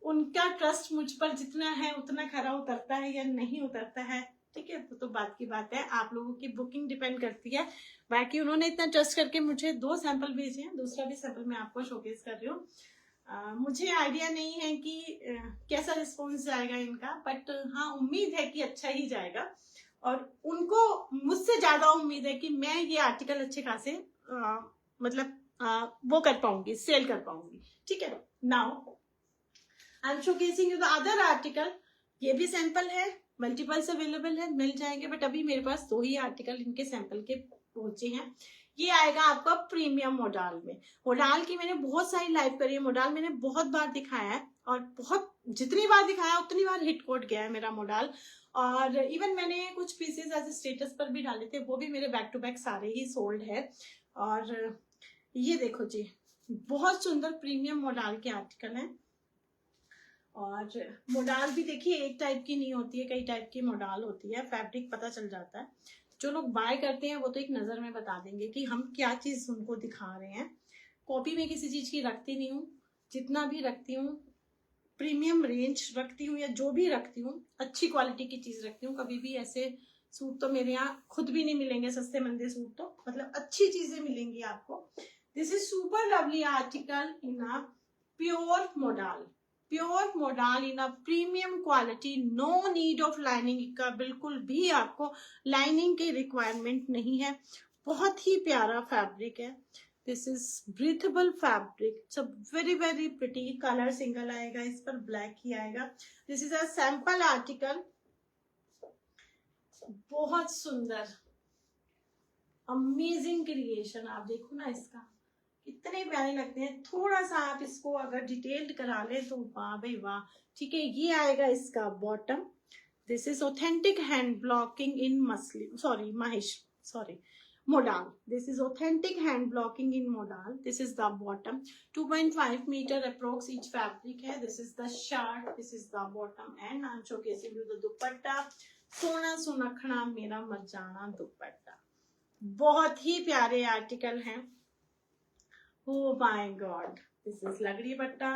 उनका ट्रस्ट मुझ पर जितना है उतना खरा उतरता है या नहीं उतरता है। ठीक है, तो बात की बात है, आप लोगों की बुकिंग डिपेंड करती है। बाकी उन्होंने इतना ट्रस्ट करके मुझे 2 सैंपल भेजे हैं, दूसरा भी सैंपल मैं आपको शोकेस कर रही हूँ। मुझे आइडिया नहीं है कि कैसा रिस्पॉन्स जाएगा इनका, बट हाँ उम्मीद है कि अच्छा ही जाएगा, और उनको मुझसे ज्यादा उम्मीद है कि मैं ये आर्टिकल अच्छे खासे मतलब वो कर पाऊंगी, सेल कर पाऊंगी। ठीक है, now I am showcasing you the other article. ये भी सैंपल है, मल्टीपल्स अवेलेबल है, मिल जाएंगे, बट अभी मेरे पास 2 ही आर्टिकल इनके सैंपल के पहुंचे हैं। ये आएगा आपका प्रीमियम मोडाल में। मोडाल की मैंने बहुत सारी लाइव करी है, मोडाल मैंने बहुत बार दिखाया है, और बहुत जितनी बार दिखाया उतनी बार हिट कोड गया है मेरा मोडाल। और इवन मैंने कुछ पीसेस एज स्टेटस पर भी डाले थे, वो भी मेरे बैक टू बैक सारे ही सोल्ड है। और ये देखो जी, बहुत सुंदर प्रीमियम मोडाल के आर्टिकल हैं। और मोडाल भी देखिए एक टाइप की नहीं होती है, कई टाइप की मोडाल होती है, फैब्रिक पता चल जाता है। जो लोग बाय करते हैं वो तो एक नजर में बता देंगे कि हम क्या चीज उनको दिखा रहे हैं। कॉपी में किसी चीज की रखती नहीं हूँ, जितना भी रखती हूँ प्रीमियम रेंज रखती हूँ, या जो भी रखती हूँ अच्छी क्वालिटी की चीज रखती हूँ। कभी भी ऐसे सूट तो मेरे यहाँ खुद भी नहीं मिलेंगे, सस्ते मंदे सूट तो, मतलब अच्छी चीजें मिलेंगी आपको। This is super lovely article in a pure modal, pure modal in a premium quality. No need of lining का, बिल्कुल भी आपको लाइनिंग की रिक्वायरमेंट नहीं है। बहुत ही प्यारा फैब्रिक है। This is breathable fabric, it's a very pretty colour. Single आएगा इस पर, ब्लैक ही आएगा। This is a sample article, बहुत सुंदर अमेजिंग क्रिएशन। आप देखो ना इसका, इतने प्यारे लगते हैं। थोड़ा सा आप इसको अगर डिटेल्ड करा ले तो वाह भाई वाह। ठीक है, ये आएगा इसका bottom. This is authentic hand blocking in muslin, sorry Mahesh, sorry modal. This is authentic hand blocking in modal. This is the bottom, 2.5 metre approx each fabric है। This is the shirt, this is the bottom, and I am showcasing you the dupatta. Sona Sunkhna मेरा मरजाना दुपट्टा, बहुत ही प्यारे article हैं। Oh my God, this is Lagdi Batta,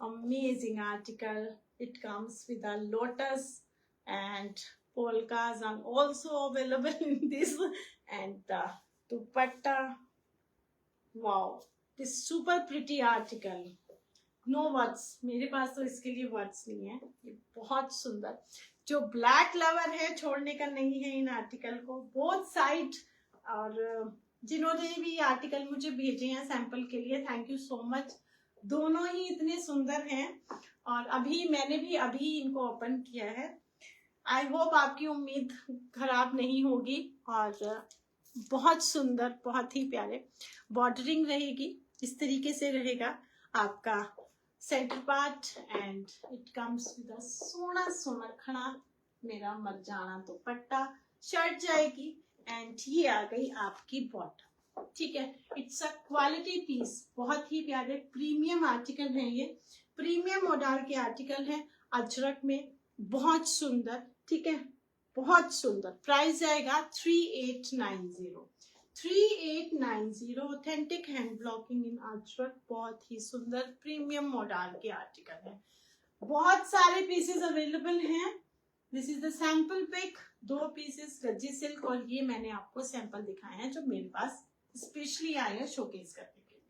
amazing article. It comes with a lotus, and polkas are also available in this, and the dupatta. Wow, this super pretty article. No words, मेरे पास तो इसके लिए words नहीं है। ये बहुत सुंदर, जो ब्लैक लवर है छोड़ने का नहीं है इन आर्टिकल को, बोथ साइड। और जिन्होंने भी आर्टिकल मुझे भेजे हैं सैंपल के लिए, थैंक यू सो मच। दोनों ही इतने सुंदर हैं, और अभी मैंने भी अभी इनको ओपन किया है। आई होप आपकी उम्मीद खराब नहीं होगी, और बहुत सुंदर, बहुत ही प्यारे। बॉर्डरिंग रहेगी, इस तरीके से रहेगा आपका centre part, and it comes with अ सोना सुनखना मेरा मरजाना दुपट्टा। शर्ट जाएगी, एंड ये आ गई आपकी बॉटम। ठीक है, इट्स अ क्वालिटी पीस, बहुत ही प्यारे प्रीमियम आर्टिकल है ये। प्रीमियम मॉडल के आर्टिकल है, अजरक में, बहुत सुंदर। ठीक है, बहुत सुंदर। प्राइस जाएगा 3890, 3890। ऑथेंटिक हैंड ब्लॉकिंग इन अजरक, बहुत ही सुंदर प्रीमियम मॉडल के आर्टिकल है। बहुत सारे पीसेस अवेलेबल हैं, this is the sample pic, 2 pieces रज्जी सिल्क, और ये मैंने आपको सैंपल दिखाए हैं जो मेरे पास स्पेशली आए हैं शोकेस करने के लिए।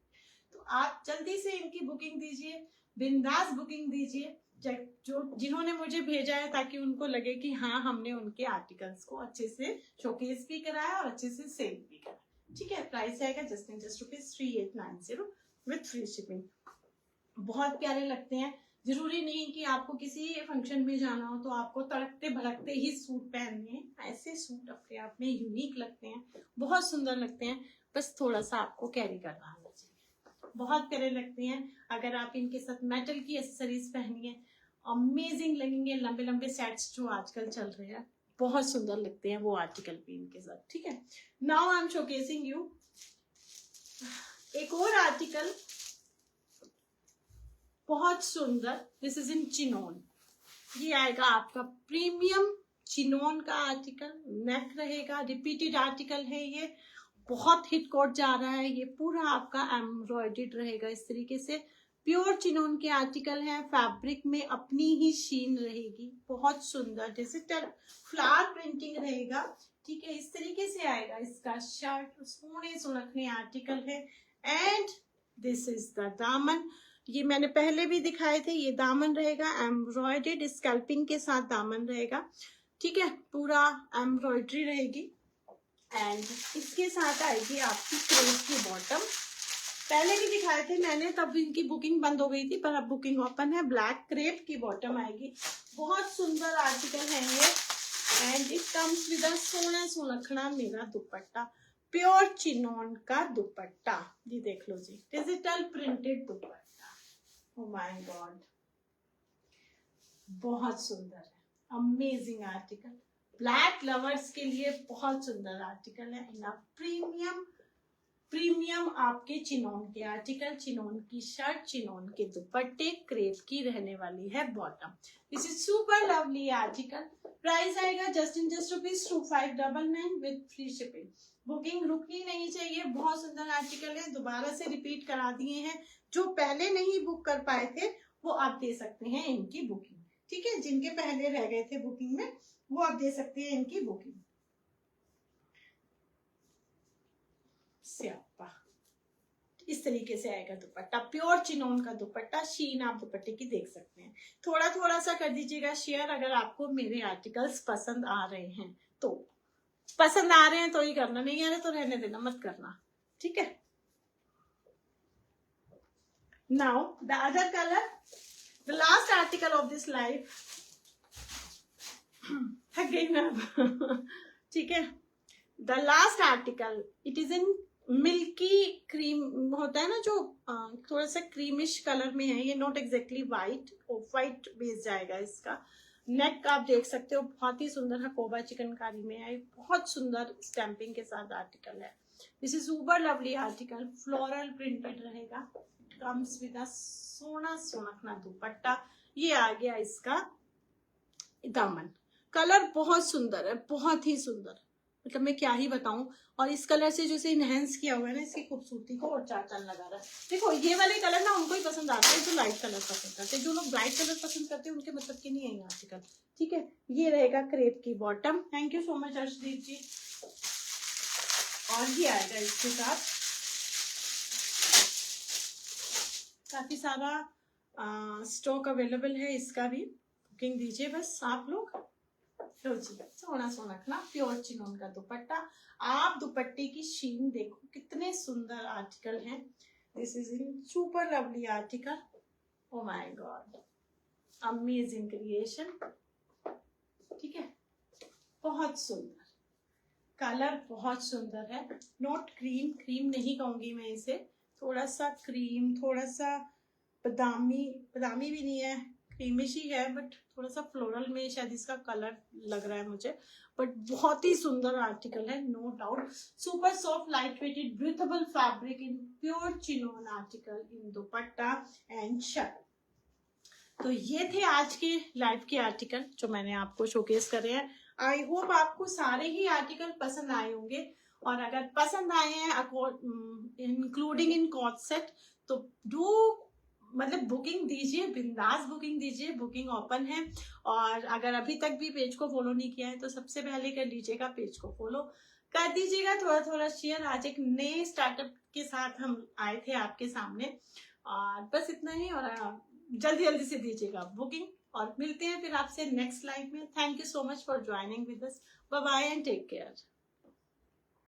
तो आप जल्दी से इनकी बुकिंग दीजिए, बिंदास बुकिंग दीजिए, जो जिन्होंने मुझे भेजा है, ताकि उनको लगे कि हाँ हमने उनके आर्टिकल्स को अच्छे से शोकेस भी कराया और अच्छे से सेल भी कराया। ठीक है, प्राइस आएगा जस्ट ₹3890 विथ फ्री शिपिंग। बहुत प्यारे लगते हैं। जरूरी नहीं कि आपको किसी फंक्शन में जाना हो तो आपको तड़कते भड़कते ही सूट पहनने हैं। ऐसे सूट अपने आप में यूनिक लगते हैं, बहुत सुंदर लगते हैं, बस थोड़ा सा आपको कैरी करना आना चाहिए। बहुत प्यारे लगते हैं। अगर आप इनके साथ मेटल की एक्सेसरीज पहनिए, अमेजिंग लगेंगे। लंबे लंबे सेट्स जो आजकल चल रहे हैं, बहुत सुंदर लगते हैं वो आर्टिकल भी इनके साथ। ठीक है, now I am showcasing you एक और आर्टिकल, बहुत सुंदर। This is in chinon. ये आएगा आपका प्रीमियम चिनोन का आर्टिकल, नेक रहेगा, रिपीटेड आर्टिकल है ये, बहुत हिट कोट जा रहा है। ये पूरा आपका एम्ब्रॉयडर्ड रहेगा इस तरीके से। प्योर चिनोन के आर्टिकल है, फैब्रिक में अपनी ही शीन रहेगी, बहुत सुंदर डिजिटल फ्लावर प्रिंटिंग रहेगा। ठीक है, इस तरीके से आएगा इसका शर्ट, सोने सुनखने आर्टिकल है। एंड दिस इज द दामन, ये मैंने पहले भी दिखाए थे। ये दामन रहेगा एम्ब्रॉयडर्ड स्कैल्पिंग के साथ दामन रहेगा। ठीक है, पूरा एम्ब्रॉयडरी रहेगी। एंड इसके साथ आएगी आपकी क्रेप की बॉटम। पहले भी दिखाए थे मैंने, तब इनकी बुकिंग बंद हो गई थी, पर अब बुकिंग ओपन है। ब्लैक क्रेप की बॉटम आएगी, बहुत सुंदर आर्टिकल है ये। एंड इट कम्स विद अ सोना सुनखना मेरा दुपट्टा, प्योर चिनोन का दुपट्टा। ये देख लो जी, digital printed dupatta. Oh my God, बहुत सुंदर है, अमेजिंग आर्टिकल। ब्लैक लवर्स के लिए बहुत सुंदर आर्टिकल है। इन प्रीमियम आपके चिनोन के आर्टिकल, चिनोन की शर्ट, चिनोन के दुपट्टे, क्रेप की रहने वाली है bottom. This is super lovely article. Price आएगा just ₹2599 with free shipping. Booking रुकनी नहीं चाहिए, बहुत सुंदर आर्टिकल है। दोबारा से रिपीट करा दिए हैं, जो पहले नहीं बुक कर पाए थे वो आप दे सकते हैं इनकी बुकिंग। ठीक है, जिनके पहले रह गए थे बुकिंग में, वो आप दे सकते हैं इनकी बुकिंग। स्यापा इस तरीके से आएगा दुपट्टा, प्योर चिनोन का दुपट्टा। शीन आप दुपट्टे की देख सकते हैं। थोड़ा थोड़ा सा कर दीजिएगा शेयर अगर आपको मेरे आर्टिकल्स पसंद आ रहे हैं तो। पसंद आ रहे हैं तो ही करना, नहीं आ रहे तो रहने देना, मत करना। ठीक है, now the other color, the last article of this live थक गई मैं अब। ठीक है, the last article, it is in milky cream होता है ना, जो थोड़ा सा क्रीमिश कलर में है। ये not exactly white, of white base जाएगा इसका। नेक आप देख सकते हो, बहुत ही सुंदर है, कोबा चिकनकारी में है, बहुत सुंदर स्टैंपिंग के साथ आर्टिकल है। This is super lovely article, floral printed रहेगा। कम्स विद अ सोना सुनखना दुपट्टा। ये आ गया इसका दामन। कलर बहुत सुंदर है, बहुत ही सुंदर, मतलब मैं क्या ही बताऊं। और इस कलर से जो इसे इनहेंस किया हुआ है ना, इसकी खूबसूरती को और चार चांद लगा रहा है। देखो ये वाले कलर ना उनको ही पसंद आते हैं जो लाइट कलर पसंद करते हैं। जो लोग ब्राइट कलर पसंद करते हैं उनके मतलब के नहीं है आर्टिकल। ठीक है, ये रहेगा क्रेप की bottom. Thank you so much Arshdeep ji. और ये आएगा इसके साथ काफी सारा स्टॉक अवेलेबल है, इसका भी बुकिंग दीजिए बस आप लोग। लो जी, सोना सोनखना प्योर चिनोन का दुपट्टा। आप दुपट्टे की शीन देखो, कितने सुंदर आर्टिकल हैं। This is in super lovely article. Oh my God, amazing creation. ठीक है, बहुत सुंदर कलर, बहुत सुंदर है। नॉट क्रीम, क्रीम नहीं कहूंगी मैं इसे, थोड़ा सा क्रीम, थोड़ा सा बादामी, बादामी भी नहीं है, क्रीमिश ही है, बट थोड़ा सा फ्लोरल में शायद इसका कलर लग रहा है मुझे। बट बहुत ही सुंदर आर्टिकल है, no doubt. Super soft light weighted breathable fabric in pure chinon article in dupatta and shirt. तो ये थे आज के लाइव के आर्टिकल जो मैंने आपको शोकेस करे हैं। आई होप आपको सारे ही आर्टिकल पसंद आए होंगे, और अगर पसंद आए हैं इंक्लूडिंग इन कॉर्ड सेट, तो डू मतलब बुकिंग दीजिए, बिंदास बुकिंग दीजिए, बुकिंग ओपन है। और अगर अभी तक भी पेज को फॉलो नहीं किया है तो सबसे पहले कर लीजिएगा, पेज को फॉलो कर दीजिएगा, थोड़ा थोड़ा शेयर। आज एक नए स्टार्टअप के साथ हम आए थे आपके सामने, और बस इतना ही। और जल्दी जल्दी से दीजिएगा बुकिंग, और मिलते हैं फिर आपसे नेक्स्ट लाइव में। Thank you so much for joining with us. Bye bye and take care.